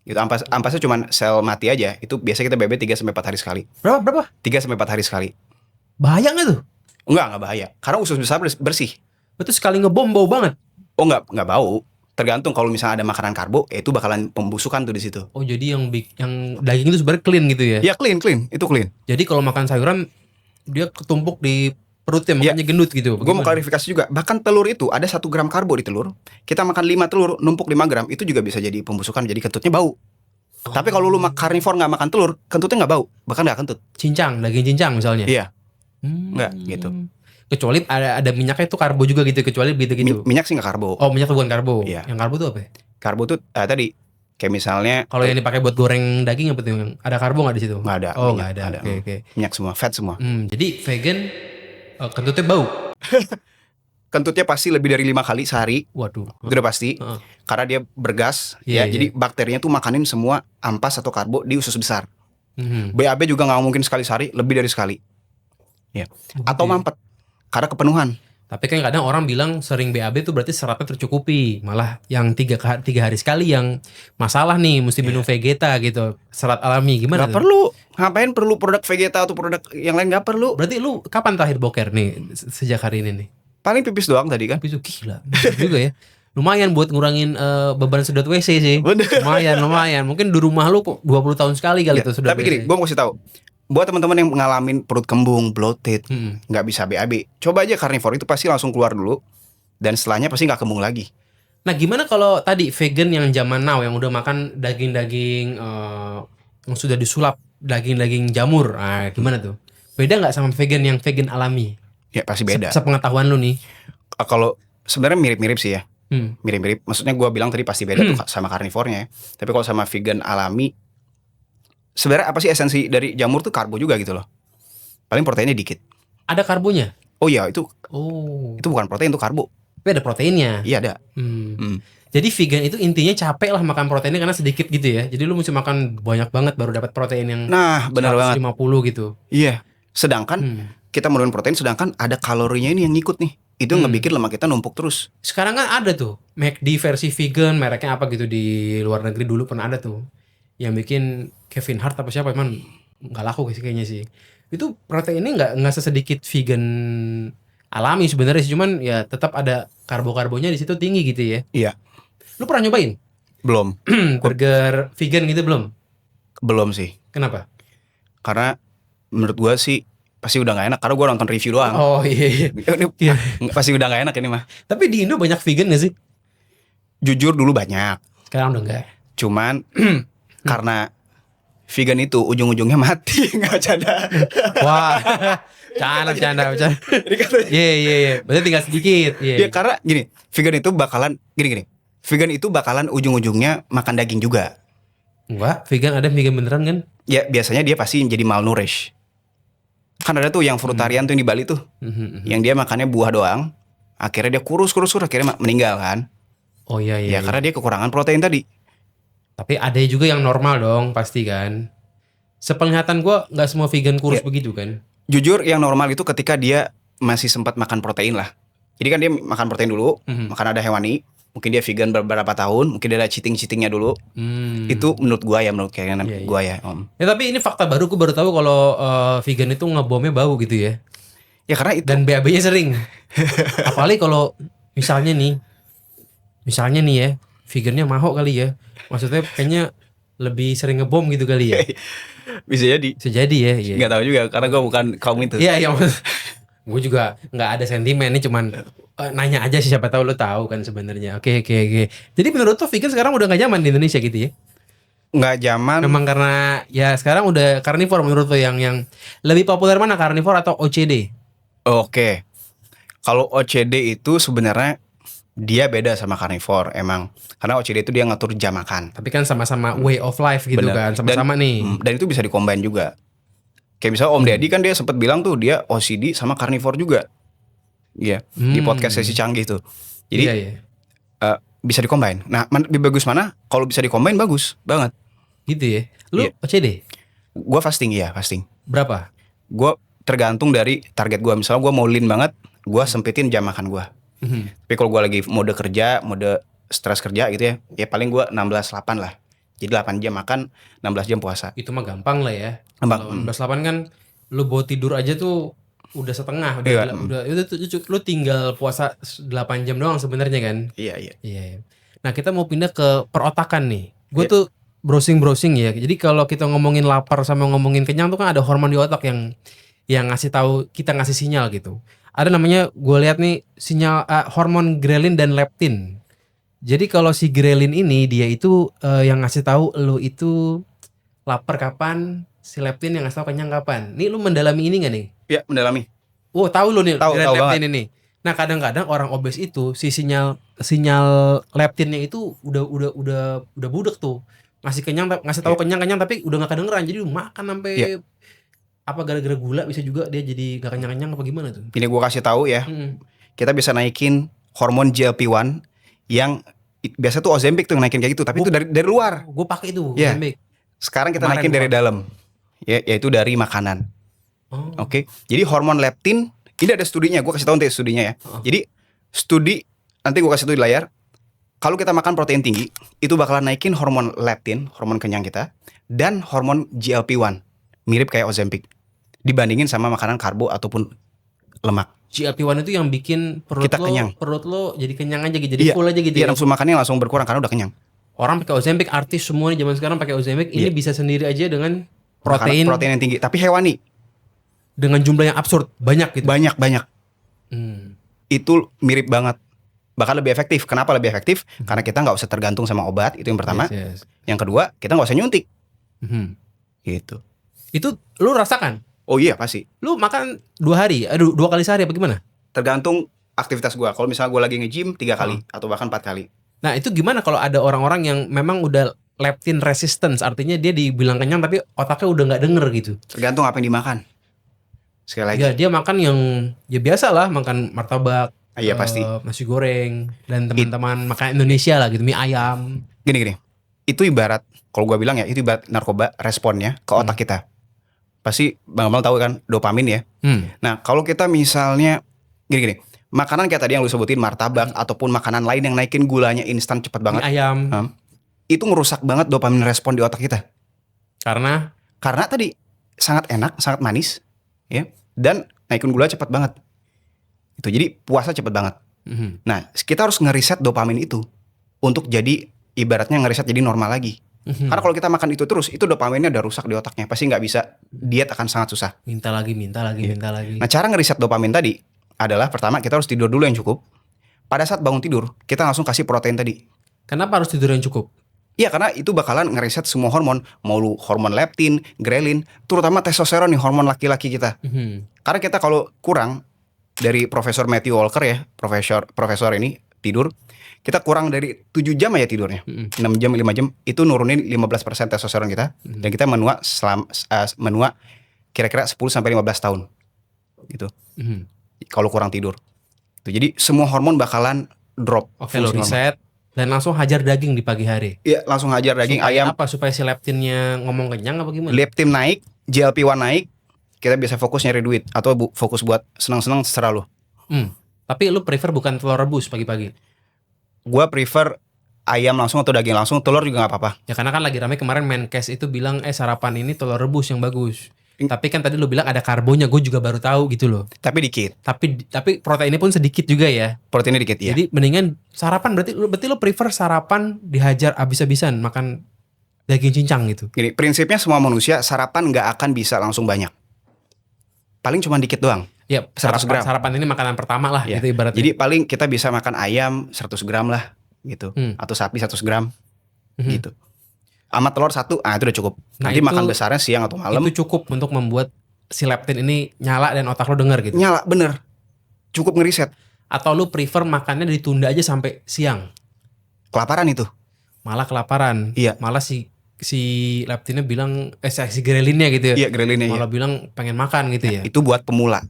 S2: Gitu, ampasnya cuma sel mati aja. Itu biasanya kita BAB 3-4 hari sekali.
S1: Berapa?
S2: 3-4 hari sekali.
S1: Bahaya nggak tuh?
S2: Enggak bahaya. Karena usus besar bersih.
S1: Betul sekali ngebom bau banget.
S2: Oh enggak bau. Tergantung kalau misalnya ada makanan karbo, ya itu bakalan pembusukan tuh di situ.
S1: Oh jadi yang daging itu sebenarnya clean gitu ya?
S2: Ya clean, itu clean.
S1: Jadi kalau makan sayuran dia ketumpuk di perutnya makanya gendut gitu.
S2: Gue mau klarifikasi juga, bahkan telur itu ada 1 gram karbo di telur. Kita makan 5 telur, numpuk 5 gram, itu juga bisa jadi pembusukan, jadi kentutnya bau. Tapi kalau lu karnivor nggak makan telur, kentutnya nggak bau, bahkan nggak kentut.
S1: Cincang, daging cincang misalnya.
S2: Iya, nggak gitu.
S1: Kecuali ada minyaknya itu karbo juga gitu, kecuali gitu.
S2: Minyak sih nggak karbo.
S1: Oh minyak tuh bukan karbo.
S2: Iya.
S1: Yang karbo tuh apa? Ya?
S2: Karbo tuh tadi kayak misalnya
S1: Kalau yang dipakai buat goreng daging apa tuh? Ada karbo nggak di situ?
S2: nggak ada.
S1: Oh
S2: minyak,
S1: nggak ada. Oke.
S2: Minyak semua, fat semua.
S1: Jadi vegan kentutnya bau.
S2: Kentutnya pasti lebih dari 5 kali sehari.
S1: Waduh.
S2: Itu udah pasti. Karena dia bergas, ya. Jadi bakterinya tuh makanin semua ampas atau karbo di usus besar. BAB juga nggak mungkin sekali sehari, lebih dari sekali. Ya. Atau mampet karena kepenuhan.
S1: Tapi kan kadang orang bilang sering BAB tuh berarti seratnya tercukupi. Malah yang 3 hari sekali yang masalah nih mesti minum Vegeta gitu. Serat alami gimana
S2: Gak
S1: tuh?
S2: perlu. Ngapain perlu produk Vegeta atau produk yang lain, gak perlu.
S1: Berarti lu kapan terakhir boker nih sejak hari ini nih?
S2: Paling pipis doang tadi kan.
S1: Tapi itu gila juga ya. Lumayan buat ngurangin beban sedot WC sih.
S2: Bener.
S1: Lumayan. Mungkin di rumah lu kok 20 tahun sekali kali
S2: Ya,
S1: tuh sedot
S2: tapi
S1: WC.
S2: gini, gue mau kasih tahu. Buat teman-teman yang ngalamin perut kembung, bloated, nggak bisa BAB, coba aja karnivor itu pasti langsung keluar dulu. Dan setelahnya pasti nggak kembung lagi.
S1: Nah gimana kalau tadi vegan yang zaman now yang udah makan daging-daging yang sudah disulap, daging-daging jamur, gimana tuh? Beda nggak sama vegan yang vegan alami?
S2: Ya pasti beda.
S1: Sepengetahuan lu nih.
S2: Kalau sebenarnya mirip-mirip sih ya. Mirip-mirip. Maksudnya gue bilang tadi pasti beda tuh sama karnivornya. Tapi kalau sama vegan alami, sebenarnya apa sih esensi dari jamur tuh karbo juga gitu loh. Paling proteinnya dikit.
S1: Ada karbonya?
S2: Oh iya, itu bukan protein, itu karbo.
S1: Tapi ada proteinnya.
S2: Iya ada.
S1: Jadi vegan itu intinya capek lah makan proteinnya karena sedikit gitu ya. Jadi lu mesti makan banyak banget baru dapat protein yang
S2: Nah, benar banget.
S1: 150 gitu.
S2: Iya. Sedangkan kita menurunkan protein, sedangkan ada kalorinya ini yang ngikut nih. Itu ngebikin lemak kita numpuk terus.
S1: Sekarang kan ada tuh McD versi vegan, mereknya apa gitu di luar negeri dulu pernah ada tuh. Yang bikin Kevin Hart apa siapa, emang nggak laku sih kayaknya sih. Itu proteinnya nggak sesedikit vegan alami sebenarnya sih, cuman ya tetap ada karbo-karbonya di situ tinggi gitu ya.
S2: Iya.
S1: Lu pernah nyobain
S2: Belum.
S1: burger vegan gitu belum?
S2: Belum sih.
S1: Kenapa?
S2: Karena menurut gua sih pasti udah gak enak. Karena gua nonton review doang.
S1: Oh iya.
S2: Ini pasti udah gak enak ini mah.
S1: Tapi di Indo banyak vegan gak sih?
S2: Jujur dulu banyak.
S1: Sekarang udah enggak.
S2: Cuman karena vegan itu ujung-ujungnya mati. Gak bercanda.
S1: Wah. Canda. Iya. Berarti tinggal sedikit.
S2: Ya karena gini, vegan itu bakalan gini. Vegan itu bakalan ujung-ujungnya makan daging juga.
S1: Enggak, vegan ada vegan beneran kan?
S2: Ya biasanya dia pasti jadi malnourished. Kan ada tuh yang frutarian tuh yang di Bali tuh, yang dia makannya buah doang, akhirnya dia kurus, akhirnya meninggal kan.
S1: Oh iya
S2: Ya karena dia kekurangan protein tadi.
S1: Tapi ada juga yang normal dong pasti kan. Sepenglihatan gue nggak semua vegan kurus begitu kan.
S2: Jujur yang normal itu ketika dia masih sempat makan protein lah. Jadi kan dia makan protein dulu, makan ada hewani. Mungkin dia vegan beberapa tahun, mungkin dia ada cheating-cheatingnya dulu. Itu menurut gua ya, menurut kayaknya gua ya.
S1: Ya tapi ini fakta baru, gue baru tahu kalau vegan itu ngebomnya bau gitu ya.
S2: Ya karena itu.
S1: Dan BAB-nya sering. Apalagi kalau misalnya nih ya, vegannya mahok kali ya. Maksudnya kayaknya lebih sering ngebom gitu kali ya.
S2: Bisa jadi.
S1: Bisa jadi ya. Iya.
S2: Nggak tahu juga karena gua bukan kaum itu.
S1: Iya, gue juga nggak ada sentimen, ini cuman nanya aja sih, siapa tahu lo tahu kan sebenarnya. Oke. Jadi menurut lo vegan sekarang udah nggak zaman di Indonesia gitu ya?
S2: Nggak zaman.
S1: Memang karena ya sekarang udah carnivore menurut lo yang lebih populer mana, carnivore atau OCD?
S2: Oke. Kalau OCD itu sebenarnya dia beda sama carnivore emang. Karena OCD itu dia ngatur jam makan.
S1: Tapi kan sama-sama way of life gitu. Bener. Kan, sama-sama nih.
S2: Dan itu bisa dikombin juga. Kayak misalnya Om Deddy kan dia sempat bilang tuh dia OCD sama carnivore juga. Iya, di podcast Sesi Canggih tuh. Jadi bisa dikombin. Nah, lebih bagus mana? Kalau bisa dikombin bagus banget.
S1: Gitu ya. Lu OCD?
S2: Gua fasting ya, fasting.
S1: Berapa?
S2: Gua tergantung dari target gua. Misalnya gua mau lean banget, gua sempitin jam makan gua. Tapi kalau gua lagi mode kerja, mode stres kerja gitu ya paling gua 16-8 lah. Jadi 8 jam makan, 16 jam puasa.
S1: Itu mah gampang lah ya.
S2: Gampang.
S1: 16-8 kan lu bawa tidur aja tuh udah setengah, udah lu tinggal puasa 8 jam doang sebenarnya kan.
S2: Iya.
S1: Nah, kita mau pindah ke perotakan nih. Gue tuh browsing ya. Jadi kalau kita ngomongin lapar sama ngomongin kenyang tuh kan ada hormon di otak yang ngasih tahu, kita ngasih sinyal gitu. Ada namanya, gue lihat nih, sinyal hormon ghrelin dan leptin. Jadi kalau si ghrelin ini dia itu yang ngasih tahu lu itu lapar kapan, si leptin yang ngasih tahu kenyang kapan. Nih lu mendalami ini enggak nih?
S2: Iya, mendalami.
S1: Oh, tahu lu nih
S2: tahu
S1: leptin ini. Nah, kadang-kadang orang obes itu si sinyal leptinnya itu udah budek tuh. Ngasih tahu kenyang tapi udah enggak kedengeran. Jadi makan sampai apa gara-gara gula bisa juga dia jadi enggak kenyang apa gimana tuh?
S2: Ini gua kasih tahu ya. Kita bisa naikin hormon GLP-1 yang biasa tuh Ozempic tuh naikin kayak gitu, tapi itu dari luar.
S1: Gue pakai itu
S2: Ozempic. Sekarang kita naikin dari dalam. Yaitu dari makanan. Oke. Jadi hormon leptin ini ada studinya, gue kasih tahu nanti studinya ya. Jadi studi nanti gue kasih tahu di layar. Kalau kita makan protein tinggi, itu bakalan naikin hormon leptin, hormon kenyang kita, dan hormon GLP-1, mirip kayak Ozempic, dibandingin sama makanan karbo ataupun lemak.
S1: GLP-1 itu yang bikin perut lo jadi kenyang aja gitu, jadi full aja gitu.
S2: Iya, nafsu makannya langsung berkurang karena udah kenyang.
S1: Orang pakai Ozempic, artis semuanya zaman sekarang pakai Ozempic, ini bisa sendiri aja dengan protein
S2: yang tinggi, tapi hewani.
S1: Dengan jumlah yang absurd, banyak gitu.
S2: Banyak. Itu mirip banget. Bahkan lebih efektif. Kenapa lebih efektif? Karena kita nggak usah tergantung sama obat, itu yang pertama. Yes. Yang kedua, kita nggak usah nyuntik. Gitu.
S1: Itu lu rasakan?
S2: Oh iya pasti.
S1: Lu makan 2 kali sehari apa gimana?
S2: Tergantung aktivitas gua. Kalau misalnya gua lagi nge-gym 3 kali atau bahkan 4 kali.
S1: Nah, itu gimana kalau ada orang-orang yang memang udah leptin resistance, artinya dia dibilang kenyang tapi otaknya udah nggak denger gitu?
S2: Tergantung apa yang dimakan. Sekali lagi.
S1: Ya, dia makan yang ya biasa lah, makan martabak,
S2: iya pasti,
S1: nasi goreng dan teman-teman makan Indonesia lah gitu, mie ayam.
S2: Gini. Itu ibarat, kalau gua bilang ya, itu ibarat narkoba responnya ke otak kita. Pasti Bang Amal tahu kan dopamin ya. Nah, kalau kita misalnya gini, makanan kayak tadi yang lu sebutin martabak ataupun makanan lain yang naikin gulanya instan cepet banget.
S1: Mie ayam.
S2: Itu ngerusak banget dopamin respon di otak kita.
S1: Karena
S2: tadi sangat enak, sangat manis, ya, dan naikin gula cepet banget. Itu jadi puasa cepet banget. Nah, kita harus ngeriset dopamin itu untuk jadi ibaratnya ngeriset jadi normal lagi. Karena kalau kita makan itu terus, itu dopaminnya udah rusak di otaknya, pasti nggak bisa, diet akan sangat susah.
S1: Minta lagi.
S2: Nah, cara ngeriset dopamin tadi adalah pertama kita harus tidur dulu yang cukup. Pada saat bangun tidur, kita langsung kasih protein tadi.
S1: Kenapa harus tidur yang cukup?
S2: Iya, karena itu bakalan ngeriset semua hormon, mau lu hormon leptin, ghrelin, terutama testosteron nih, hormon laki-laki kita. Karena kita kalau kurang dari Profesor Matthew Walker ya, profesor ini tidur, kita kurang dari 7 jam aja tidurnya, 6 jam, 5 jam, itu nurunin 15% testosteron kita, dan kita menua kira-kira 10-15 tahun. gitu.
S1: Mhm.
S2: Kalau kurang tidur. Jadi semua hormon bakalan drop.
S1: Oke, lo
S2: fungsi hormon.
S1: reset dan langsung hajar daging di pagi hari.
S2: Iya, langsung hajar daging
S1: Supaya
S2: ayam.
S1: apa? Supaya si leptinnya ngomong kenyang apa gimana?
S2: Leptin naik, GLP-1 naik, kita bisa fokus nyari duit atau fokus buat senang-senang terserah lu.
S1: Tapi lu prefer bukan telur rebus pagi-pagi?
S2: Gua prefer ayam langsung atau daging langsung, telur juga nggak apa-apa.
S1: Ya karena kan lagi rame kemarin Menkes itu bilang sarapan ini telur rebus yang bagus. Tapi kan tadi lu bilang ada karbonya, gue juga baru tahu gitu loh.
S2: Tapi dikit.
S1: Tapi proteinnya pun sedikit juga ya.
S2: Proteinnya dikit ya.
S1: Jadi mendingan sarapan berarti lu prefer sarapan dihajar abis-abisan makan daging cincang gitu.
S2: Gini, prinsipnya semua manusia sarapan nggak akan bisa langsung banyak. Paling cuma dikit doang.
S1: Ya,
S2: 100 gram.
S1: Sarapan ini makanan pertama lah
S2: Ya.
S1: gitu ibaratnya.
S2: Jadi paling kita bisa makan ayam 100 gram lah gitu. Atau sapi 100 gram gitu. Sama telur 1, itu udah cukup.
S1: Nah,
S2: Nanti
S1: itu-
S2: makan besarnya siang atau malam.
S1: Itu cukup untuk membuat si leptin ini nyala dan otak lo denger gitu.
S2: Nyala, bener. Cukup ngeriset.
S1: Atau lu prefer makannya ditunda aja sampai siang.
S2: Kelaparan itu.
S1: Malah kelaparan.
S2: Iya.
S1: Malah si leptinnya bilang si grelinnya gitu ya.
S2: Iya, grelinnya ya.
S1: Malah bilang pengen makan gitu ya.
S2: Itu buat pemula.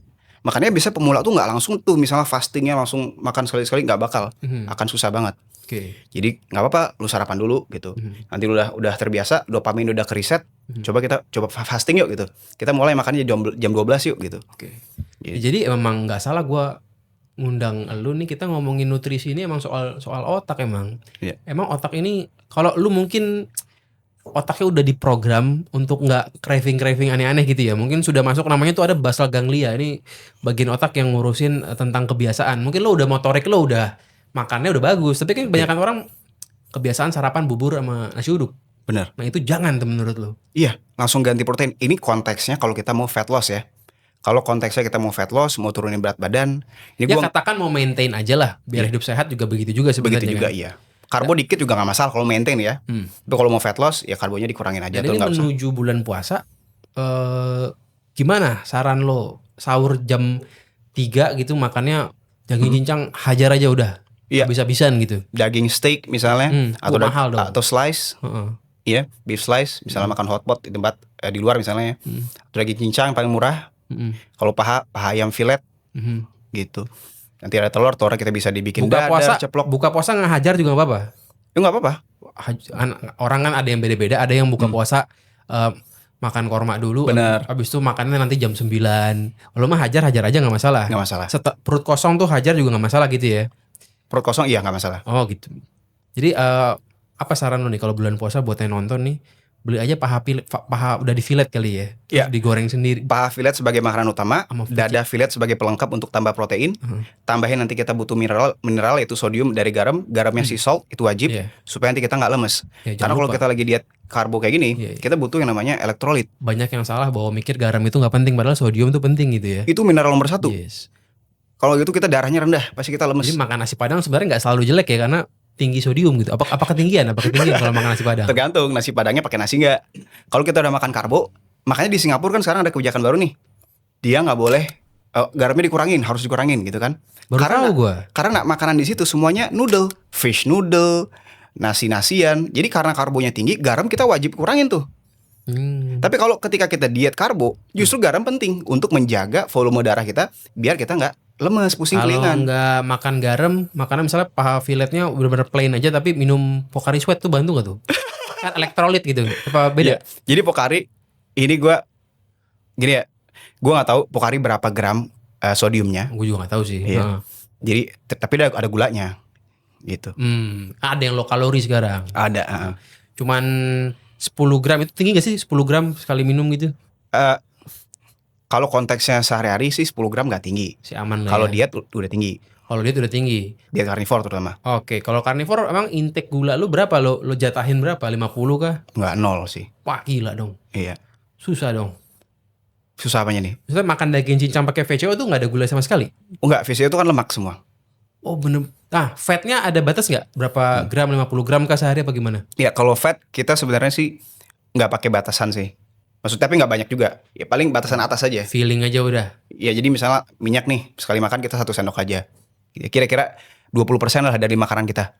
S2: Makanya bisa pemula tuh nggak langsung tuh misalnya fastingnya langsung makan sekali-sekali nggak bakal. Akan susah banget.
S1: Oke.
S2: Jadi nggak apa-apa lu sarapan dulu gitu. Nanti lu udah terbiasa, dopamin udah keriset. Coba fasting yuk gitu. Kita mulai makannya jam 12 yuk gitu.
S1: Oke.
S2: Gitu.
S1: Jadi emang nggak salah gua ngundang lu nih, kita ngomongin nutrisi ini emang soal otak emang.
S2: Iya.
S1: Emang otak ini kalau lu mungkin otaknya udah diprogram untuk nggak craving aneh-aneh gitu ya. Mungkin sudah masuk namanya tuh ada basal ganglia. Ini bagian otak yang ngurusin tentang kebiasaan. Mungkin lo udah motorik, lo udah makannya udah bagus. Tapi kan kebanyakan orang kebiasaan sarapan bubur sama nasi uduk.
S2: Bener.
S1: Nah itu jangan tuh menurut lo.
S2: Iya, langsung ganti protein. Ini konteksnya kalau kita mau fat loss ya. Kalau konteksnya kita mau fat loss, mau turunin berat badan, ini
S1: Ya
S2: gua
S1: katakan mau maintain aja lah. Biar hidup sehat juga begitu juga sebenarnya.
S2: begitu juga
S1: kan?
S2: iya. Karbo dikit juga nggak masalah kalau maintain ya. Tapi kalau mau fat loss ya karbonya dikurangin aja
S1: Dan
S2: tuh
S1: ini
S2: nggak usah.
S1: menuju bulan puasa. Gimana saran lo? Sahur jam 3 gitu makannya daging cincang hajar aja udah.
S2: Iya.
S1: Habis-habisan gitu.
S2: Daging steak misalnya atau
S1: mahal dong.
S2: atau slice,
S1: Heeh.
S2: iya, beef slice misalnya makan hotpot di tempat di luar misalnya. Atau daging cincang paling murah. Kalau paha ayam filet gitu. Nanti ada telur kita bisa dibikin
S1: Buka puasa,
S2: ceplok.
S1: buka puasa ngehajar juga nggak apa-apa.
S2: Ya nggak apa-apa.
S1: Orang kan ada yang beda-beda. Ada yang buka puasa makan korma dulu.
S2: Bener.
S1: Habis itu makannya nanti jam 9. Lo mah hajar aja nggak masalah.
S2: Nggak masalah.
S1: Perut kosong tuh hajar juga nggak masalah gitu ya.
S2: Perut kosong iya nggak masalah.
S1: Oh gitu. Jadi apa saran lo nih kalau bulan puasa buat yang nonton nih, beli aja paha udah di fillet kali ya. Terus
S2: Iya.
S1: digoreng sendiri.
S2: Paha fillet sebagai makanan utama,
S1: Sama
S2: dada fillet sebagai pelengkap untuk tambah protein. Tambahin nanti kita butuh mineral yaitu sodium dari garamnya sea salt itu wajib
S1: Iya.
S2: supaya nanti kita nggak lemes.
S1: Ya, jangan
S2: Karena kalau
S1: lupa.
S2: kita lagi diet karbo kayak gini,
S1: Iya.
S2: kita butuh yang namanya elektrolit.
S1: Banyak yang salah bahwa mikir garam itu nggak penting, padahal sodium itu penting gitu ya.
S2: Itu mineral nomor 1.
S1: Yes.
S2: Kalau gitu kita darahnya rendah, pasti kita lemes.
S1: Jadi makan nasi padang sebenarnya nggak selalu jelek ya karena tinggi sodium gitu. Apa ketinggian? kalau makan nasi padang?
S2: Tergantung nasi padangnya pakai nasi nggak. Kalau kita udah makan karbo, makanya di Singapura kan sekarang ada kebijakan baru nih. Dia nggak boleh garamnya dikurangin, harus dikurangin gitu kan.
S1: Baru tahu gua.
S2: Karena makanan di situ semuanya noodle, fish noodle, nasi-nasian. Jadi karena karbonya tinggi, garam kita wajib kurangin tuh. Tapi kalau ketika kita diet karbo, justru garam penting untuk menjaga volume darah kita biar kita nggak lemes, pusing
S1: Kalau
S2: kelingan.
S1: nggak makan garam, makannya misalnya paha filletnya benar-benar plain aja tapi minum Pocari Sweat tuh bantu nggak tuh? Kan elektrolit gitu. Apa beda?
S2: Iya. Jadi Pocari ini gue nggak tahu Pocari berapa gram sodiumnya.
S1: Gue juga nggak tahu sih.
S2: Iya.
S1: Heeh.
S2: Jadi tapi ada gulanya gitu.
S1: Ada yang low kalori sekarang.
S2: Ada.
S1: Cuman 10 gram itu tinggi gak sih? 10 gram sekali minum gitu?
S2: Kalau konteksnya sehari-hari sih 10 gram nggak tinggi.
S1: Si aman lah.
S2: Kalau
S1: ya.
S2: diet udah tinggi.
S1: Kalau dia udah tinggi.
S2: Diet carnivore terutama.
S1: Oke, kalau carnivore emang intake gula lu berapa? Lo jatahin berapa? 50 kah?
S2: Nggak 0 sih.
S1: Wah, gila dong.
S2: Iya.
S1: Susah dong.
S2: Susah apanya nih?
S1: Maksudnya makan daging cincang pakai VCO tuh nggak ada gula sama sekali?
S2: Oh enggak, VCO itu kan lemak semua.
S1: Oh bener. Nah, fatnya ada batas nggak? Berapa gram? 50 gram kah sehari apa gimana?
S2: Ya kalau fat kita sebenarnya sih nggak pakai batasan sih. Maksudnya tapi nggak banyak juga. Ya paling batasan atas aja.
S1: Feeling aja udah.
S2: Ya jadi misalnya minyak nih, sekali makan kita 1 sendok aja. Ya, kira-kira 20% lah dari makanan kita.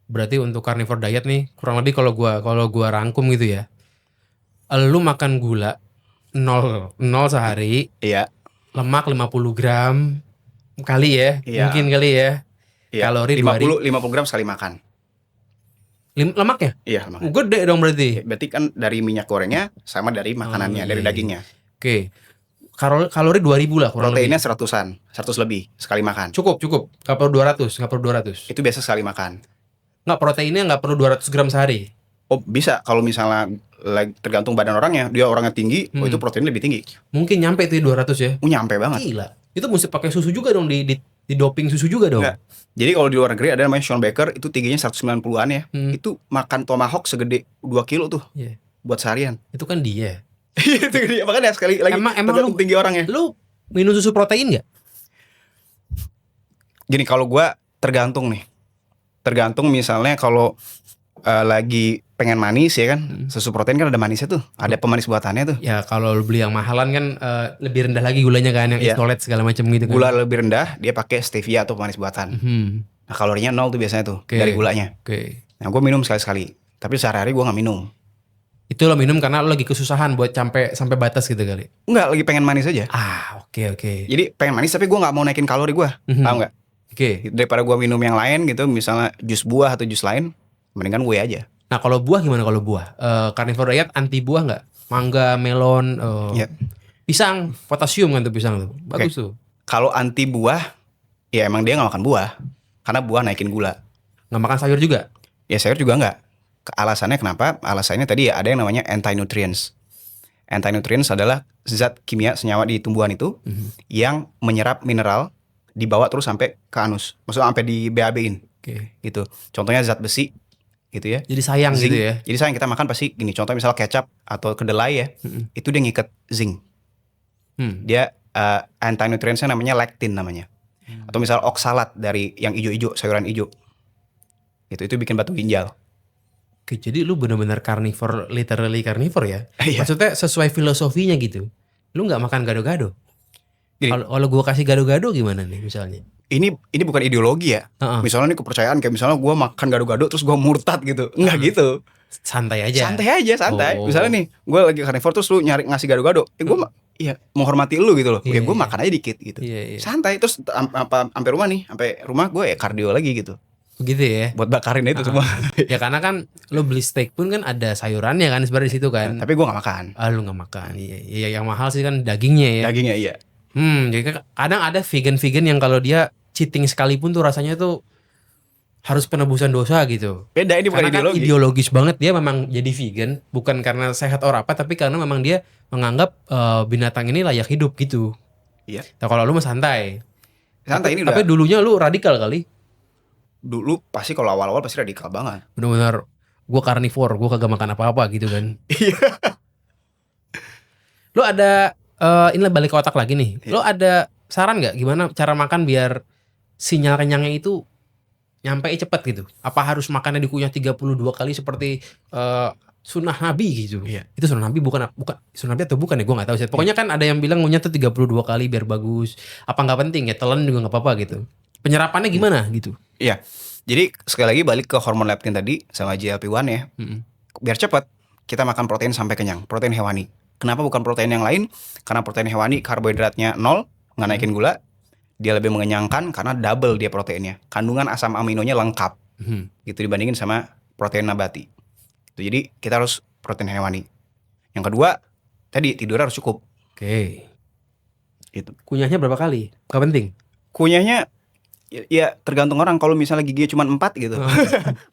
S1: Berarti untuk carnivore diet nih, kurang lebih kalau gua rangkum gitu ya. Lu makan gula 0 sehari,
S2: Iya.
S1: lemak 50 gram kali ya,
S2: Iya.
S1: mungkin kali ya.
S2: Iya,
S1: Kalori
S2: 50 gram sekali makan.
S1: Lemaknya?
S2: Iya, lemak.
S1: Gede dong berarti.
S2: Berarti kan dari minyak gorengnya sama dari makanannya,
S1: Oh,
S2: dari
S1: iya.
S2: dagingnya.
S1: Oke. Kalori 2000 lah kurang
S2: Proteinnya
S1: lebih.
S2: 100-an, 100 lebih sekali makan.
S1: Cukup. Gak perlu 200, gak perlu 200.
S2: Itu biasa sekali makan.
S1: Nggak, proteinnya nggak perlu 200 gram sehari.
S2: Oh, bisa kalau misalnya tergantung badan orangnya. Dia orangnya tinggi, oh itu proteinnya lebih tinggi.
S1: Mungkin nyampe tuh 200 ya.
S2: Nyampe banget.
S1: Gila. Itu mesti pakai susu juga dong, di doping susu juga dong.
S2: Enggak. Jadi kalau di luar negeri ada namanya Sean Baker, itu tingginya 190-an ya. Itu makan tomahawk segede 2 kilo tuh.
S1: Iya.
S2: Buat seharian.
S1: Itu kan dia.
S2: Itu dia. Makanya sekali lagi
S1: Emang
S2: tergantung
S1: lu
S2: tinggi orangnya.
S1: Lu minum susu protein nggak?
S2: Gini, kalau gua tergantung nih. Tergantung misalnya kalau lagi pengen manis ya kan, susu protein kan ada manisnya tuh, ada pemanis buatannya tuh.
S1: Ya kalau lu beli yang mahalan kan lebih rendah lagi gulanya kan, yang
S2: Iya.
S1: isolate segala macam gitu kan.
S2: Gula lebih rendah, dia pakai stevia atau pemanis buatan. Nah, kalorinya 0 tuh biasanya tuh dari gulanya.
S1: Oke.
S2: Nah, gue minum sekali-sekali, tapi sehari-hari gue nggak minum.
S1: Itu lo minum karena lo lagi kesusahan buat sampai batas gitu kali.
S2: Enggak, lagi pengen manis aja.
S1: Oke.
S2: Jadi pengen manis tapi gue nggak mau naikin kalori gue, paham nggak?
S1: Oke.
S2: Daripada gue minum yang lain gitu, misalnya jus buah atau jus lain, mendingan gue aja.
S1: Nah kalau buah gimana kalau buah? Carnivore diet anti buah nggak? Mangga, melon,
S2: Iya.
S1: pisang, potasium kan tuh pisang tuh. Bagus tuh.
S2: Kalau anti buah, ya emang dia nggak makan buah, karena buah naikin gula.
S1: Nggak makan sayur juga?
S2: Ya sayur juga nggak. Alasannya kenapa? Alasannya tadi ya ada yang namanya anti-nutrients. Anti-nutrients adalah zat kimia senyawa di tumbuhan itu yang menyerap mineral, dibawa terus sampai ke anus. Maksudnya sampai di BAB-in.
S1: Oke.
S2: Gitu. Contohnya zat besi gitu ya.
S1: Jadi sayang
S2: Zinc.
S1: gitu ya.
S2: Jadi sayang kita makan pasti gini. Contoh misalnya kecap atau kedelai ya, itu dia ngikat zinc. Dia anti-nutrientsnya namanya lectin namanya. Atau misal oksalat dari yang ijo-ijo, sayuran ijo. Itu bikin batu ginjal.
S1: Oke, jadi lu benar-benar carnivore, literally carnivore ya.
S2: Iya.
S1: Maksudnya sesuai filosofinya gitu. Lu nggak makan gado-gado.
S2: Gini.
S1: Kalau gua kasih gado-gado gimana nih misalnya?
S2: Ini bukan ideologi ya. Misalnya nih kepercayaan kayak misalnya gue makan gado-gado terus gue murtad gitu. Enggak gitu.
S1: Santai aja.
S2: Santai. Misalnya nih gue lagi carnivore terus lu ngasih gado-gado. Gue menghormati lu gitu loh. Ya gue makan aja dikit gitu.
S1: Iya.
S2: Santai terus sampai rumah nih, sampai rumah gue ya kardio lagi gitu.
S1: Begitu ya.
S2: Buat bakarin itu semua.
S1: Ya karena kan lu beli steak pun kan ada sayurannya kan sebenarnya di situ kan.
S2: Tapi gue gak makan.
S1: Lu nggak makan. Iya, yang mahal sih kan dagingnya ya.
S2: Dagingnya iya.
S1: Jadi kadang ada vegan yang kalau dia cheating sekalipun tuh rasanya tuh harus penebusan dosa gitu.
S2: Beda, ini bukan
S1: Karena
S2: ideologi.
S1: kan ideologis banget dia memang jadi vegan bukan karena sehat or apa, tapi karena memang dia menganggap binatang ini layak hidup gitu.
S2: Iya.
S1: Nah kalau lu mah santai.
S2: Santai ini
S1: Tapi
S2: udah.
S1: dulunya lu radikal kali.
S2: Dulu pasti kalau awal-awal pasti radikal banget.
S1: Benar-benar gue carnivore, gue kagak makan apa-apa gitu kan.
S2: Iya.
S1: Lu ada ini balik ke otak lagi nih. Lu ada saran nggak gimana cara makan biar sinyal kenyangnya itu nyampe cepet gitu? Apa harus makannya dikunyah 32 kali seperti sunnah Nabi gitu?
S2: Iya.
S1: Itu sunnah Nabi bukan sunnah Nabi atau bukan ya? Gue nggak tahu sih. Pokoknya kan ada yang bilang ngunyah tuh 32 kali biar bagus. Apa nggak penting ya? Telan juga nggak apa-apa gitu. Penyerapannya gimana gitu?
S2: Iya. Jadi sekali lagi balik ke hormon leptin tadi sama GLP-1 ya. Biar cepat kita makan protein sampai kenyang, protein hewani. Kenapa bukan protein yang lain? Karena protein hewani karbohidratnya 0, nggak naikin gula. Dia lebih mengenyangkan karena double dia proteinnya. Kandungan asam aminonya lengkap. Gitu dibandingin sama protein nabati. Jadi kita harus protein hewani. Yang kedua, tadi tidur harus cukup.
S1: Oke.
S2: Itu.
S1: Kunyahnya berapa kali? Gak penting.
S2: Kunyahnya ya tergantung orang. Kalau misalnya giginya cuma 4 gitu.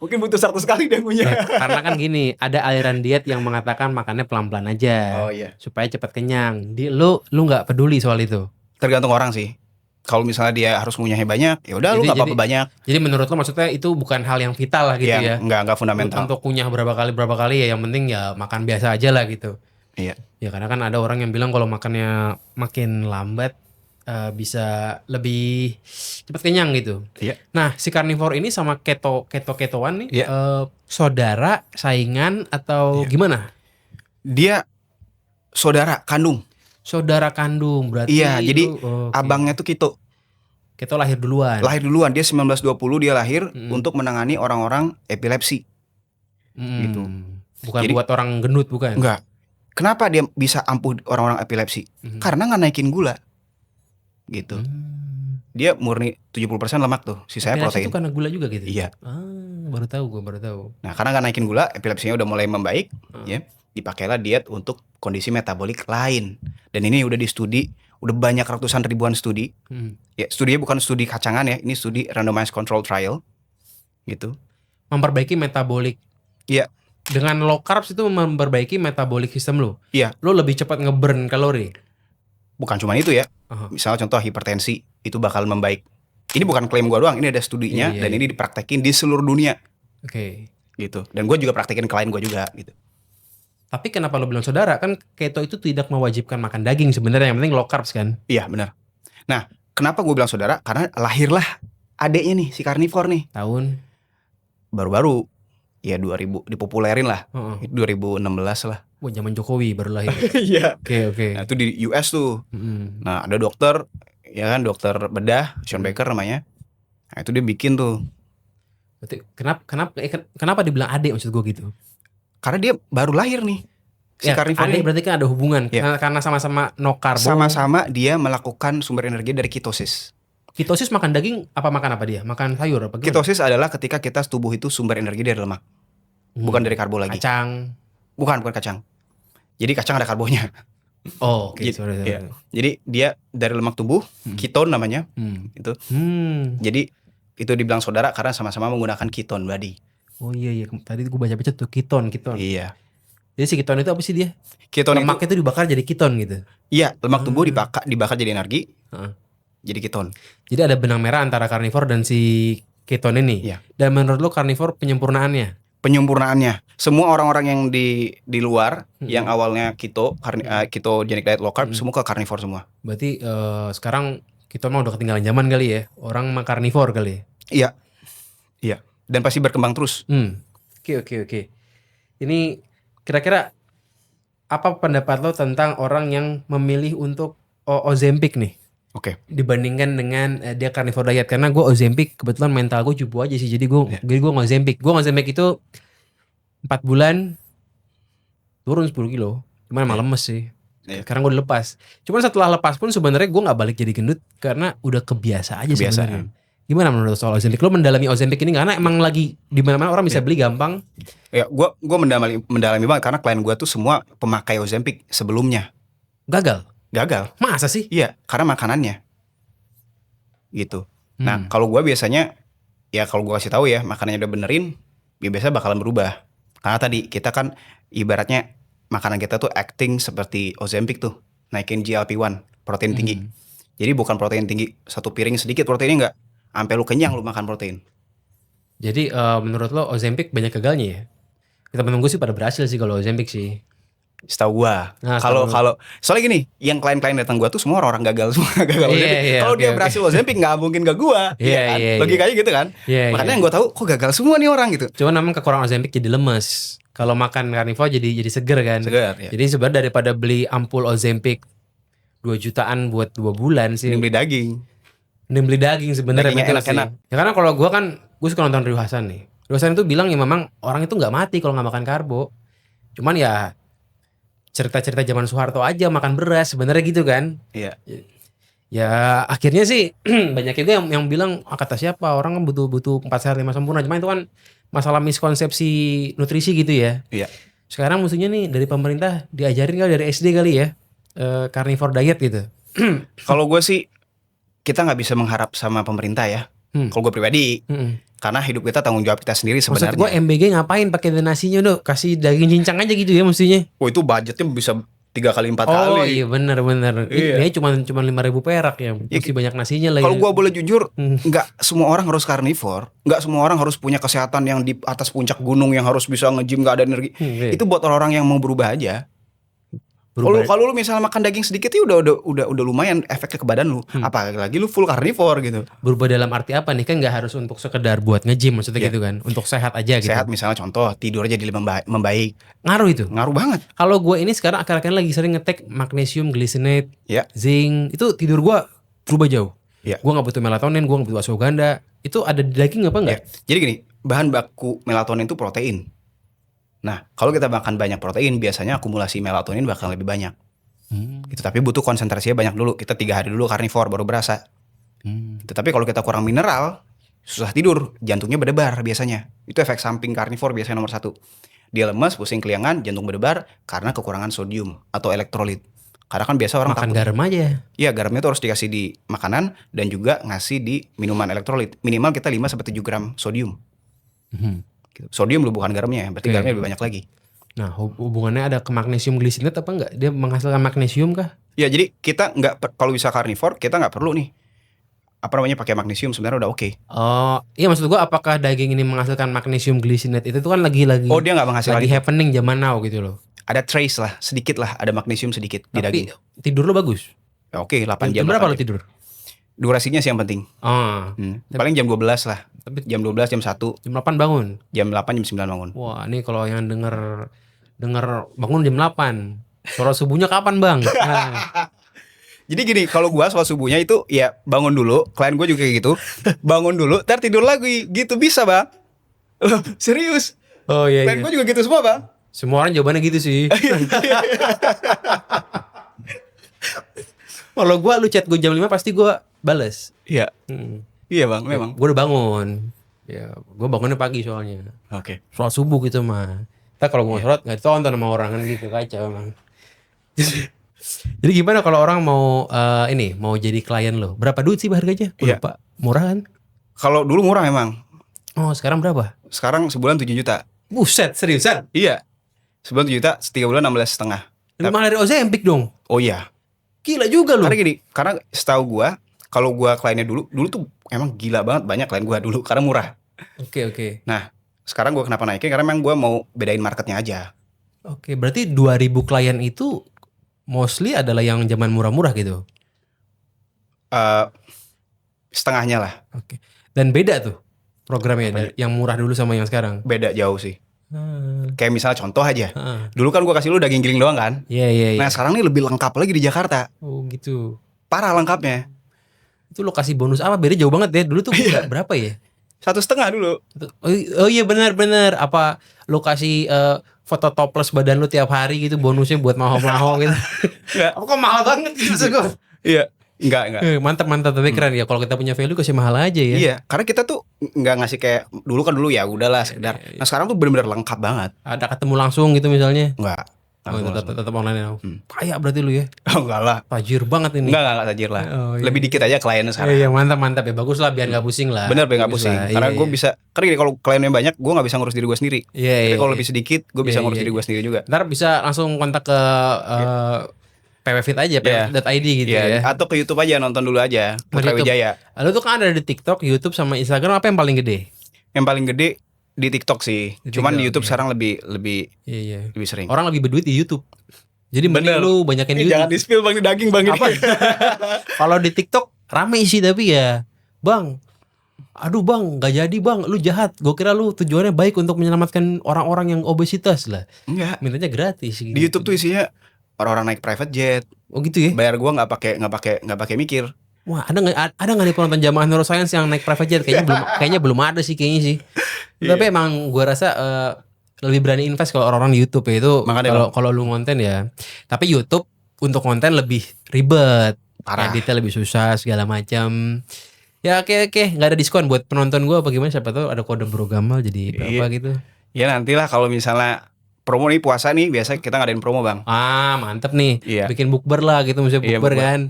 S2: Mungkin butuh 100 kali dia ngunyah.
S1: Karena kan gini, ada aliran diet yang mengatakan makannya pelan-pelan aja.
S2: Oh iya.
S1: Supaya cepat kenyang. Lu nggak peduli soal itu.
S2: Tergantung orang sih. Kalau misalnya dia harus ngunyahnya banyak, ya udah lu nggak apa-apa banyak.
S1: Jadi menurut lo maksudnya itu bukan hal yang vital lah gitu ya?
S2: Nggak fundamental.
S1: Untuk kunyah berapa kali ya yang penting ya makan biasa aja lah gitu.
S2: Iya.
S1: Ya karena kan ada orang yang bilang kalau makannya makin lambat bisa lebih cepat kenyang gitu.
S2: Iya.
S1: Nah si carnivore ini sama ketoan nih,
S2: Iya.
S1: saudara, saingan atau gimana?
S2: Dia saudara kandung.
S1: Saudara kandung berarti.
S2: Iya, jadi
S1: okay.
S2: abangnya tuh
S1: Keto lahir duluan.
S2: Dia 1920 dia lahir untuk menangani orang-orang epilepsi. Gitu.
S1: Bukan
S2: Jadi,
S1: buat orang gendut bukan?
S2: Enggak. Kenapa dia bisa ampuh orang-orang epilepsi? Karena nggak naikin gula. gitu. Dia murni 70% lemak tuh, sisanya
S1: Epilepsi
S2: protein.
S1: itu karena gula juga gitu.
S2: Iya.
S1: Baru tahu gue, baru tahu.
S2: Nah, karena nggak naikin gula, epilepsinya udah mulai membaik, ya. Dipakailah diet untuk kondisi metabolik lain. Dan ini udah di-studi, udah banyak ratusan ribuan studi. Ya, studinya bukan studi kacangan ya, ini studi randomized control trial, gitu.
S1: Memperbaiki metabolik.
S2: Iya.
S1: Dengan low carbs itu memperbaiki metabolik sistem lo.
S2: Iya.
S1: Lo lebih cepat nge-burn kalori.
S2: Bukan cuma itu ya. Misalnya contoh hipertensi itu bakal membaik. Ini bukan klaim gue doang, ini ada studinya dan ini dipraktekin di seluruh dunia.
S1: Oke.
S2: Gitu. Dan gue juga praktekin klien gue juga gitu.
S1: Tapi kenapa lo bilang saudara? Kan keto itu tidak mewajibkan makan daging sebenarnya, yang penting low carbs kan?
S2: Iya, benar. Nah, kenapa gue bilang saudara? Karena lahirlah adeknya nih, si karnivor nih.
S1: Tahun
S2: baru-baru ya 2000 dipopulerin lah. 2016 lah.
S1: Wah, zaman Jokowi baru lahir.
S2: Iya.
S1: Oke.
S2: Nah, itu di US tuh. Nah, ada dokter, ya kan, dokter bedah, Sean Baker namanya. Nah, itu dia bikin tuh.
S1: Berarti kenapa dibilang adek maksud gue gitu?
S2: Karena dia baru lahir nih. Si karnivor
S1: adek
S2: ini.
S1: berarti kan ada hubungan.
S2: Ya.
S1: Karena sama-sama no karbo.
S2: Sama-sama dia melakukan sumber energi dari ketosis.
S1: Ketosis makan daging apa makan apa dia? Makan sayur apa gimana?
S2: Ketosis adalah ketika kita tubuh itu sumber energi dari lemak. Bukan dari karbo lagi.
S1: Kacang.
S2: Bukan kacang. Jadi kacang ada karbonya.
S1: Oh, oke.
S2: Sorry. Ya. Jadi dia dari lemak tubuh, keton namanya. Gitu. Jadi itu dibilang saudara karena sama-sama menggunakan keton body.
S1: Oh iya. Tadi gue baca tuh keton.
S2: Iya.
S1: Jadi si keton itu apa sih dia?
S2: Keton
S1: lemak itu dibakar jadi keton gitu.
S2: Iya, lemak tubuh dibakar jadi energi. Jadi keton.
S1: Jadi ada benang merah antara karnivor dan si keton ini.
S2: Iya.
S1: Dan menurut lo karnivor penyempurnaannya?
S2: Semua orang-orang yang di luar yang awalnya ketogenic diet low carb semua ke karnivor semua.
S1: Berarti sekarang kita mah udah ketinggalan zaman kali ya. Orang mah karnivor kali.
S2: Iya. Dan pasti berkembang terus.
S1: Oke. Ini kira-kira apa pendapat lo tentang orang yang memilih untuk Ozempic nih?
S2: Oke.
S1: Dibandingkan dengan dia carnivore diet, karena gue Ozempic kebetulan mental gue cupu aja sih, jadi gue Ozempic itu 4 bulan turun 10 kilo, cuman emang lemes sih. Sekarang gue udah lepas, cuman setelah lepas pun sebenarnya gue nggak balik jadi gendut karena udah kebiasa aja sebenarnya. Gimana menurut soal Ozempic? Lo mendalami Ozempic ini karena emang lagi di mana-mana orang bisa beli gampang.
S2: Ya, gue mendalami banget karena klien gue tuh semua pemakai Ozempic sebelumnya.
S1: Gagal.
S2: Masa sih? Iya, karena makanannya. Gitu. Nah, kalau gue biasanya, ya kalau gue kasih tahu ya, makanannya udah benerin, ya biasa bakalan berubah. Karena tadi kita kan ibaratnya makanan kita tuh acting seperti Ozempic tuh, naikin GLP-1, protein tinggi. Jadi bukan protein tinggi, satu piring sedikit proteinnya enggak, sampai lu kenyang lu makan protein.
S1: Jadi menurut lo Ozempic banyak gagalnya ya? Kita menunggu sih pada berhasil sih kalau Ozempic sih.
S2: Setahu gua. Kalau soalnya gini, yang klien-klien datang gua tuh semua orang gagal semua, Ozempic. Kalau dia berhasil Ozempic nggak mungkin ke gua, kan? Logikanya gitu kan. Makanya yang gua tahu kok gagal semua nih orang gitu.
S1: Cuman memang kekurangan Ozempic jadi lemes. Kalau makan karnivor jadi seger kan. Jadi sebenarnya daripada beli ampul Ozempic 2 jutaan buat 2 bulan sih.
S2: Mending beli daging
S1: sebenarnya
S2: enak-enak.
S1: Ya karena kalau gue suka nonton Rio Hasan nih. Rio Hasan itu bilang ya memang orang itu nggak mati kalau nggak makan karbo. Cuman ya cerita-cerita zaman Soeharto aja makan beras sebenarnya gitu kan.
S2: Iya.
S1: Ya akhirnya sih banyak juga yang bilang kata siapa orang kan butuh 4 sehat 5 sempurna. Cuman itu kan masalah miskonsepsi nutrisi gitu ya.
S2: Iya.
S1: Sekarang mestinya nih dari pemerintah diajarin kali dari SD kali ya carnivore diet gitu.
S2: Kalau gue sih kita nggak bisa mengharap sama pemerintah ya. Kalau gue pribadi, karena hidup kita tanggung jawab kita sendiri sebenarnya.
S1: Maksud gue MBG ngapain pakai nasinya udah kasih daging cincang aja gitu ya mestinya.
S2: Oh itu budgetnya bisa 3 kali 4 kali.
S1: Oh iya benar. Ini cuma 5.000 perak ya. Mesti banyak nasinya lagi.
S2: Kalau gue boleh jujur, nggak semua orang harus karnivor, nggak semua orang harus punya kesehatan yang di atas puncak gunung yang harus bisa nge-gym nggak ada energi. Itu buat orang-orang yang mau berubah aja. Kalau lu misalnya makan daging sedikit ya udah lumayan efeknya ke badan lu. Apalagi lu full karnivor gitu.
S1: Berubah dalam arti apa nih? Kan nggak harus untuk sekedar buat nge-gym maksudnya gitu kan. Untuk sehat aja gitu.
S2: Sehat misalnya contoh tidur aja jadi membaik.
S1: Ngaruh itu?
S2: Ngaruh banget.
S1: Kalau gue ini sekarang akhir-akhir lagi sering ngetek magnesium, glycinate, zinc. Itu tidur gue berubah jauh. Gue gak butuh melatonin, gue gak butuh ashwagandha. Itu ada di daging apa enggak?
S2: Jadi gini, bahan baku melatonin itu protein. Nah, kalau kita makan banyak protein, biasanya akumulasi melatonin bakal lebih banyak. Gitu. Tapi butuh konsentrasinya banyak dulu. Kita 3 hari dulu karnivor baru berasa. Gitu. Tapi kalau kita kurang mineral, susah tidur, jantungnya berdebar biasanya. Itu efek samping karnivor biasanya nomor 1. Dia lemas, pusing keliangan, jantung berdebar karena kekurangan sodium atau elektrolit. Karena kan biasa orang
S1: Makan
S2: takut.
S1: garam aja.
S2: Iya, garamnya tuh harus dikasih di makanan dan juga ngasih di minuman elektrolit. Minimal kita 5-7 gram sodium. Gitu. Sodium lu bukan garamnya, berarti
S1: Oke.
S2: garamnya lebih banyak lagi.
S1: Nah, hubungannya ada ke magnesium glisinat apa enggak? Dia menghasilkan magnesium kah?
S2: Ya, jadi kita kalau bisa karnivor, kita nggak perlu nih pakai magnesium, sebenarnya udah oke.
S1: Oh, iya maksud gua apakah daging ini menghasilkan magnesium glisinat? Itu tuh kan lagi
S2: Oh, dia nggak menghasilkan
S1: lagi
S2: itu.
S1: happening zaman now gitu loh.
S2: Ada trace lah, sedikit lah, ada magnesium sedikit di daging.
S1: Tapi tidur lu bagus.
S2: Ya, oke, 8 jam.
S1: Berapa
S2: 8
S1: lu
S2: jam.
S1: tidur?
S2: Durasinya sih yang penting.
S1: Ah,
S2: Paling jam 12 lah.
S1: Tapi-
S2: Jam 12, jam 1,
S1: jam 8 bangun.
S2: jam 8, jam 9 bangun.
S1: Wah, ini kalau yang denger bangun jam 8. Sholat subuhnya kapan, Bang? Nah,
S2: Jadi gini, kalau gua soal subuhnya itu ya bangun dulu, klien gua juga kayak gitu. Bangun dulu, ntar tidur lagi, gitu bisa, Bang. Loh, serius.
S1: oh iya
S2: Klien
S1: iya.
S2: gua juga gitu semua, Bang.
S1: Semua orang jawabannya gitu sih. Kalau lu chat gue jam 5 pasti gue bales.
S2: Iya.
S1: Hmm.
S2: Iya, Bang, memang.
S1: Gue udah bangun. Ya, gue bangunnya pagi soalnya.
S2: Oke.
S1: Sholat subuh gitu mah. Ntar kalau gue sholat nggak ditonton sama orang kan gitu, kacau emang. Jadi gimana kalau orang mau mau jadi klien lo? Berapa duit sih harganya? Gua
S2: Iya.
S1: lupa. Murah kan?
S2: Kalau dulu murah memang.
S1: Oh, sekarang berapa?
S2: Sekarang sebulan 7 juta.
S1: Buset, seriusan?
S2: Iya. Sebulan 7 juta, 3 bulan 16,5.
S1: Lebih mahal dari Ozempic dong.
S2: Oh iya.
S1: Gila juga lu.
S2: Karena gini, karena setahu gua, kalau gua kliennya dulu tuh emang gila banget banyak klien gua dulu karena murah.
S1: Oke.
S2: Nah, sekarang gua kenapa naikin karena memang gua mau bedain marketnya aja.
S1: Oke, berarti 2000 klien itu mostly adalah yang zaman murah-murah gitu.
S2: Setengahnya lah.
S1: Oke. Dan beda tuh programnya dari yang murah dulu sama yang sekarang.
S2: Beda jauh sih.
S1: Ah,
S2: Kayak misalnya contoh aja.
S1: ah.
S2: Dulu kan gua kasih lu daging giling doang kan.
S1: Iya.
S2: Nah, sekarang nih lebih lengkap lagi di Jakarta.
S1: Oh gitu.
S2: Parah lengkapnya.
S1: Itu lo kasih bonus apa? Beda jauh banget ya. Dulu tuh berapa ya?
S2: 1,5 dulu.
S1: Oh iya benar. Apa lo kasih foto toples badan lu tiap hari gitu bonusnya buat maho-maho gitu.
S2: Enggak.
S1: Kok mahal banget gitu maksud gua.
S2: Iya. Enggak.
S1: Mantap tapi keren ya. Kalau kita punya value kasih mahal aja ya.
S2: Iya, karena kita tuh nggak ngasih kayak dulu ya udahlah sekedar. Nah, sekarang tuh benar-benar lengkap banget.
S1: Ada ketemu langsung gitu misalnya.
S2: Enggak.
S1: Oh, tetap online. Kaya berarti lu ya.
S2: Oh, enggak lah.
S1: Tajir banget ini.
S2: Enggak tajir lah.
S1: Oh, iya.
S2: Lebih dikit aja kliennya sekarang.
S1: Iya mantap ya, bagus lah biar nggak pusing lah.
S2: Bener, biar nggak
S1: Bagus
S2: pusing.
S1: lah.
S2: Karena
S1: Iya,
S2: gue bisa, karena gini, kalau kliennya banyak, gue nggak bisa ngurus diri gue sendiri.
S1: Iya.
S2: Tapi kalau lebih sedikit, gue bisa
S1: Iya,
S2: ngurus
S1: iya,
S2: diri gue sendiri juga.
S1: Ntar bisa langsung kontak ke PWFit aja, PWFit.id gitu
S2: Iya,
S1: ya.
S2: atau ke YouTube aja, nonton dulu aja. Putra
S1: YouTube.
S2: Wijaya.
S1: Lalu tuh kan ada di TikTok, YouTube sama Instagram, apa yang paling gede?
S2: Yang paling gede di TikTok sih.
S1: Di
S2: Cuman di
S1: TikTok,
S2: YouTube
S1: iya.
S2: sekarang lebih
S1: Iya.
S2: sering.
S1: Orang lebih berduit di YouTube. Jadi mending
S2: Bener.
S1: lu banyakin YouTube.
S2: Jangan di-spill bang di daging bang.
S1: Apa? Kalau di TikTok rame sih tapi ya, Bang. Aduh bang, nggak jadi bang, lu jahat. Gue kira lu tujuannya baik untuk menyelamatkan orang-orang yang obesitas lah.
S2: Enggak.
S1: Mintanya gratis. Gitu.
S2: Di YouTube tuh isinya orang-orang naik private jet.
S1: Oh gitu ya?
S2: Bayar gua nggak pakai mikir.
S1: Wah, ada nggak nih penonton jamaah neuroscience yang naik private jet? Kayaknya belum ada sih kayaknya sih.
S2: Iya.
S1: Tapi emang gua rasa lebih berani invest kalau orang-orang di YouTube ya itu.
S2: Makanya,
S1: Kalau lu konten ya. Tapi YouTube untuk konten lebih ribet.
S2: Parah.
S1: Editnya lebih susah segala macam. Ya oke, nggak ada diskon buat penonton gua apa gimana, siapa tahu ada kode Bro Gamal jadi berapa gitu.
S2: Ya nantilah kalau misalnya promo nih puasa nih biasa kita ngadain promo bang.
S1: Ah, mantep nih.
S2: Iya.
S1: Bikin bukber lah gitu, misalnya
S2: Iya,
S1: bukber
S2: bukber.
S1: kan.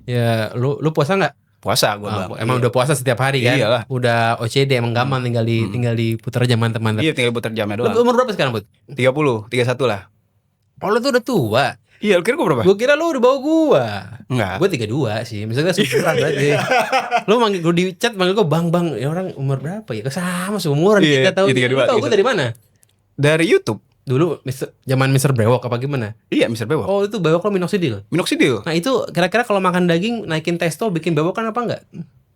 S1: Ya, lu puasa nggak?
S2: Puasa gua
S1: Ah,
S2: bang.
S1: emang udah puasa setiap hari kan?
S2: Iyalah.
S1: Udah OCD emang gampang tinggal diputar aja mantep-mantep.
S2: Iya tinggal putar jamnya
S1: Lu
S2: doang.
S1: umur berapa sekarang, Bud?
S2: 30, 31 lah.
S1: Oh, lu tuh udah tua.
S2: Iya, lu kira gua berapa?
S1: Gua kira lu udah bawa gua.
S2: Enggak.
S1: Gua 32 sih. Misalnya seumuran berarti. Lu manggil gua di chat manggil gua Bang. Ya orang umur berapa ya? Sama seumuran
S2: Iya,
S1: kita tahu.
S2: iya, 32,
S1: Lu tahu gua dari mana?
S2: Dari YouTube.
S1: Dulu zaman Mr. Brewok apa gimana?
S2: Iya, Mr. Bewok.
S1: Oh, itu bewok lo minoxidil.
S2: Minoxidil.
S1: Nah, itu kira-kira kalau makan daging naikin testo bikin bewokan apa enggak?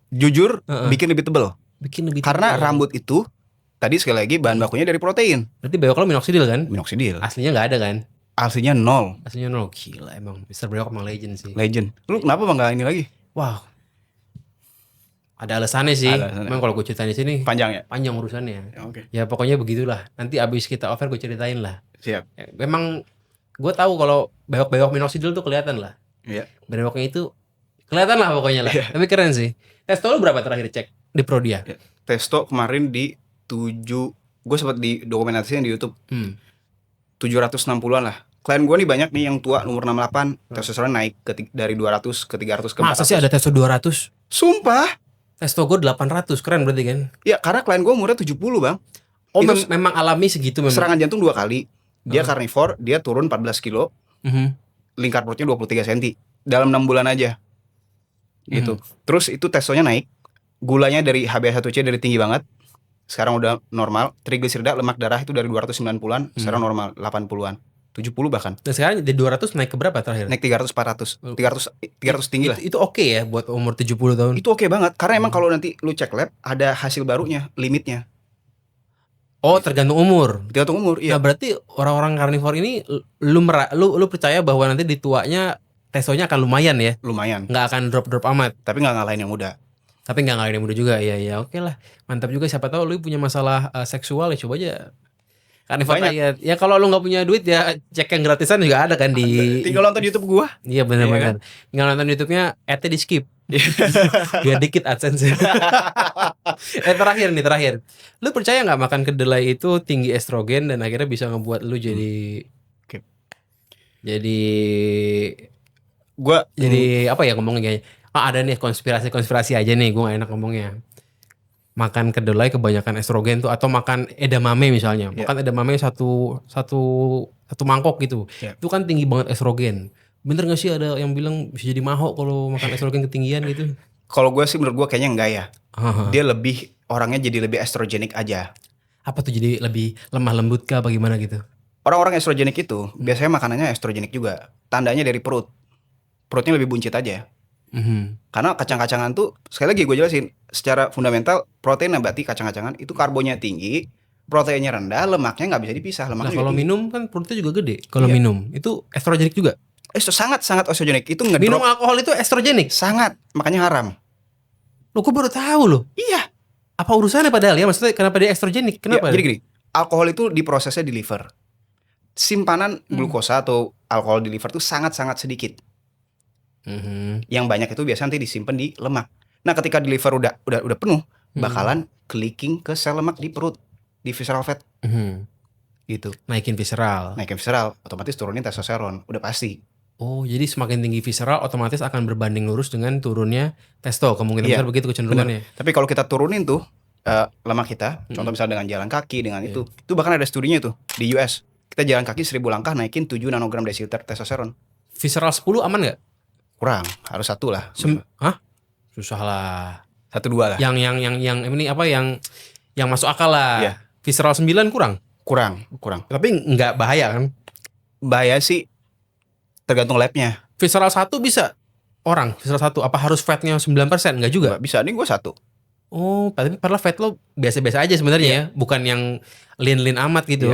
S2: Jujur
S1: Heeh.
S2: bikin lebih tebel.
S1: Bikin lebih
S2: Karena
S1: tebal.
S2: rambut itu tadi sekali lagi bahan bakunya dari protein.
S1: Berarti bewok lo minoxidil kan?
S2: Minoxidil.
S1: Aslinya enggak ada kan?
S2: Aslinya 0.
S1: Aslinya no. Gila emang Mr. Brewok emang legend sih.
S2: Legend. Lu kenapa bang nggak ini lagi?
S1: Wow. Ada alasannya sih.
S2: Ada alasannya.
S1: Memang kalau gue ceritain di sini
S2: Panjang ya?
S1: panjang urusannya.
S2: Oke.
S1: Ya pokoknya begitulah. Nanti abis kita offer gue ceritain lah.
S2: Siap.
S1: Ya, memang Gue tahu kalau bewok-bewok minoxidil tuh kelihatan lah.
S2: Iya.
S1: Bewoknya itu kelihatan lah pokoknya lah.
S2: Iya.
S1: Tapi keren sih. Testo lu berapa terakhir cek di Prodia?
S2: Ya. Testo kemarin di 7, gue sempat di dokumentasinya di YouTube. 760-an lah. Klien gue nih banyak nih yang tua umur 68, testosteron naik dari 200 ke 300 ke 400.
S1: Masa sih ada testo 200?
S2: Sumpah.
S1: Testo gue 800, keren berarti kan?
S2: Ya karena klien gue umurnya 70 bang.
S1: Oh
S2: Itu
S1: memang alami segitu memang.
S2: Serangan jantung 2 kali. Dia carnivore, dia turun 14 kilo. Lingkar perutnya 23 cm dalam 6 bulan aja. Gitu. Terus itu testonya naik. Gulanya dari HbA1c dari tinggi banget. Sekarang udah normal. Trigliserida lemak darah itu dari 290-an, sekarang normal 80-an. 70 bahkan.
S1: Dan sekarang di 200 naik ke berapa terakhir?
S2: Naik 300 400. 300 tinggi lah.
S1: Itu oke ya buat umur 70 tahun.
S2: Itu oke banget karena emang kalau nanti lu cek lab ada hasil barunya, limitnya.
S1: Oh, tergantung umur.
S2: Tergantung umur, iya.
S1: Nah, berarti orang-orang karnivor ini lu percaya bahwa nanti di tuanya testonya akan lumayan ya?
S2: Lumayan.
S1: Nggak akan drop amat.
S2: Tapi nggak ngalahin yang muda.
S1: Tapi nggak ngalahin yang muda juga. Ya oke lah. Mantap juga, siapa tahu lu punya masalah seksual ya, coba aja karnivor diet. Ya kalau lu nggak punya duit ya cek yang gratisan juga ada kan di.
S2: Tinggal nonton YouTube gua.
S1: Iya benar-benar. Tinggal nonton YouTube-nya di skip. Biar dikit AdSense. Terakhir. Lu percaya nggak makan kedelai itu tinggi estrogen dan akhirnya bisa ngebuat lu jadi jadi
S2: gua
S1: jadi apa ya ngomongnya? Ada nih konspirasi aja nih, gue gak enak ngomongnya. Makan kedelai kebanyakan estrogen tuh, atau makan edamame misalnya. Makan edamame satu mangkok gitu. Itu kan tinggi banget estrogen. Bener gak sih ada yang bilang bisa jadi mahok kalau makan estrogen ketinggian gitu?
S2: Kalau gue sih menurut gue kayaknya enggak ya. Dia lebih orangnya jadi lebih estrogenik aja.
S1: Apa tuh, jadi lebih lemah lembut kah bagaimana gitu?
S2: Orang-orang estrogenik itu biasanya makanannya estrogenik juga. Tandanya dari perut. Perutnya lebih buncit aja. Karena kacang-kacangan tuh, sekali lagi gue jelasin, secara fundamental protein nabati kacang-kacangan itu karbonnya tinggi, proteinnya rendah, lemaknya nggak bisa dipisah. Lemaknya
S1: kalau minum kan perutnya juga gede. Kalau minum itu estrogenik juga.
S2: Sangat estrogenik. Itu
S1: minum alkohol itu estrogenik.
S2: Sangat, makanya haram.
S1: Lo gue baru tahu loh.
S2: Iya.
S1: Apa urusannya padahal ya? Maksudnya kenapa dia estrogenik? Kenapa?
S2: Jadi gini, alkohol itu diprosesnya di liver. Simpanan glukosa atau alkohol di liver itu sangat-sangat sedikit. Yang banyak itu biasanya nanti disimpan di lemak. Nah, ketika di liver udah penuh, bakalan clicking ke sel lemak di perut, di visceral fat. Gitu.
S1: Naikin visceral,
S2: otomatis turunin testosteron, udah pasti.
S1: Oh, jadi semakin tinggi visceral otomatis akan berbanding lurus dengan turunnya testo, kemungkinan besar begitu kecenderungannya.
S2: Tapi kalau kita turunin tuh lemak kita, contoh misalnya dengan jalan kaki, dengan itu bahkan ada studinya tuh di US. Kita jalan kaki 1000 langkah naikin 7 nanogram desiliter testosteron.
S1: Visceral 10 aman nggak?
S2: Kurang, harus 1 lah.
S1: Hah? Susah lah.
S2: 1-2 lah.
S1: Yang ini apa yang masuk akal lah. Visceral 9 kurang. Tapi nggak bahaya kan?
S2: Bahaya sih tergantung labnya.
S1: Visceral 1 bisa orang. Visceral 1 apa harus fatnya 9%? Nggak juga.
S2: Bisa, ini gue 1.
S1: Oh, tapi padahal fat lo biasa-biasa aja sebenarnya ya, bukan yang lean amat gitu.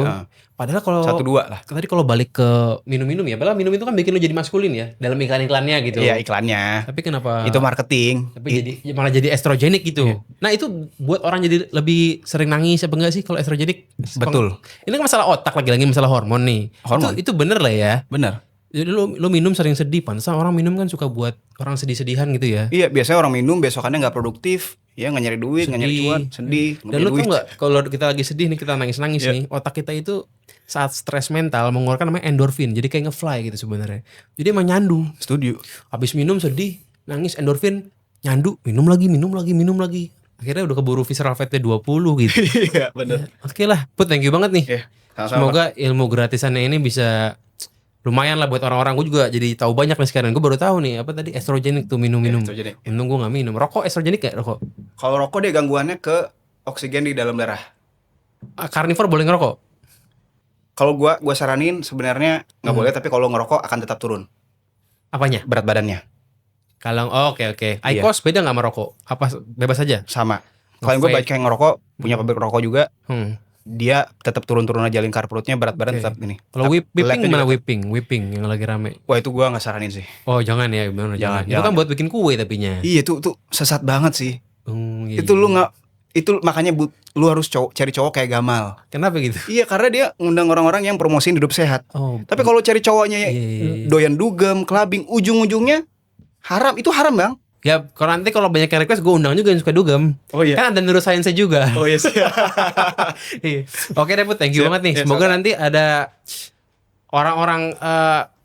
S1: Padahal kalau
S2: 1-2 lah.
S1: Tadi kalau balik ke minum-minum ya, padahal minum itu kan bikin lo jadi maskulin ya dalam iklan-iklannya gitu.
S2: Iya, iklannya.
S1: Tapi kenapa?
S2: Itu marketing.
S1: Tapi malah jadi estrogenik gitu. Nah, itu buat orang jadi lebih sering nangis apa enggak sih kalau estrogenik?
S2: Betul.
S1: Ini kan masalah otak, lagi masalah hormon nih.
S2: Hormon.
S1: Itu bener lah ya.
S2: Bener.
S1: Jadi lo minum sering sedih, pantesan orang minum kan suka buat orang sedih-sedihan gitu ya.
S2: Iya, biasanya orang minum besokannya nggak produktif, ya nggak nyari duit, nggak nyari cuan, sedih.
S1: Dan lo tau nggak, kalau kita lagi sedih nih, kita nangis nih, otak kita itu saat stres mental mengeluarkan namanya endorfin, jadi kayak ngefly gitu sebenarnya. Jadi emang nyandu.
S2: Setuju.
S1: Habis minum sedih, nangis, endorfin nyandu, minum lagi. Akhirnya udah keburu visceral fatnya 20 gitu.
S2: Iya, bener.
S1: Oke lah, Put, thank you banget nih.
S2: Sama-sama.
S1: Semoga ilmu gratisannya ini bisa lumayan lah buat orang-orang. Gue juga jadi tahu banyak nih sekarang. Gue baru tahu nih apa tadi estrogenik tuh minum-minum. Untung gue nggak minum. Rokok estrogenik gak rokok?
S2: Kalau rokok dia gangguannya ke oksigen di dalam darah.
S1: Karnivor boleh ngerokok?
S2: Kalau gua saranin sebenarnya nggak boleh, tapi kalau ngerokok akan tetap turun.
S1: Apanya?
S2: Berat badannya.
S1: Kalau oke. IQOS beda nggak sama rokok? Apa bebas aja?
S2: Sama. Kalau gue baik kayak ngerokok, punya pabrik rokok juga. Dia tetap turun aja lingkar perutnya, berat badan tetap ini.
S1: Kalau whipping mana whipping yang lagi rame?
S2: Wah, itu gua nggak saranin sih.
S1: Oh jangan ya, gimana jangan. Itu kan buat bikin kue tapinya.
S2: Iya, itu sesat banget sih.
S1: Iya.
S2: Itu lu nggak Itu makanya lu harus cari cowok kayak Gamal.
S1: Kenapa gitu?
S2: Iya, karena dia ngundang orang-orang yang promosiin hidup sehat.
S1: Oh.
S2: Tapi kalau cari cowoknya
S1: Iya.
S2: doyan dugem, clubbing, ujung-ujungnya haram. Itu haram, Bang.
S1: Ya kalau nanti kalau banyak yang request gue undang juga yang suka dugem.
S2: Oh iya.
S1: Kan ada neuroscience juga.
S2: Oh iya sih.
S1: Iya. Oke deh Put, thank you
S2: Siap.
S1: banget nih.
S2: Ya,
S1: Semoga
S2: sama.
S1: nanti ada orang-orang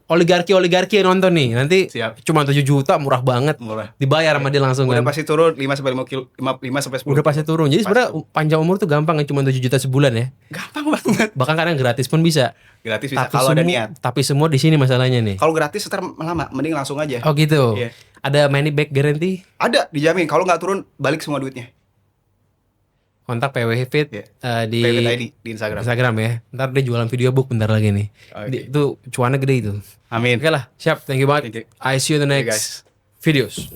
S1: oligarki yang nonton nih. Nanti
S2: Siap.
S1: cuma 7 juta, murah banget.
S2: Murah.
S1: Dibayar sama dia langsung
S2: Udah
S1: kan.
S2: pasti turun 5 sampai 5 kilo, 5 sampai 10.
S1: Udah pasti turun. Jadi sebenarnya panjang umur tuh gampang, cuma 7 juta sebulan ya.
S2: Gampang banget.
S1: Bahkan kadang gratis pun bisa.
S2: Gratis bisa kalau ada niat.
S1: Tapi semua di sini masalahnya nih.
S2: Kalau gratis ntar lama, mending langsung aja.
S1: Oh gitu.
S2: Iya.
S1: Ada money back guarantee?
S2: Ada, dijamin. Kalau nggak turun, balik semua duitnya.
S1: Kontak PWH Fit
S2: Iya.
S1: di
S2: PWT ID di Instagram.
S1: Instagram ya. Ntar dia jualan video book bentar lagi nih.
S2: Oke.
S1: Itu cuannya gede itu.
S2: Amin.
S1: Oke lah, siap. Thank you banget.
S2: Thank you.
S1: I see you in the
S2: Okay,
S1: next videos.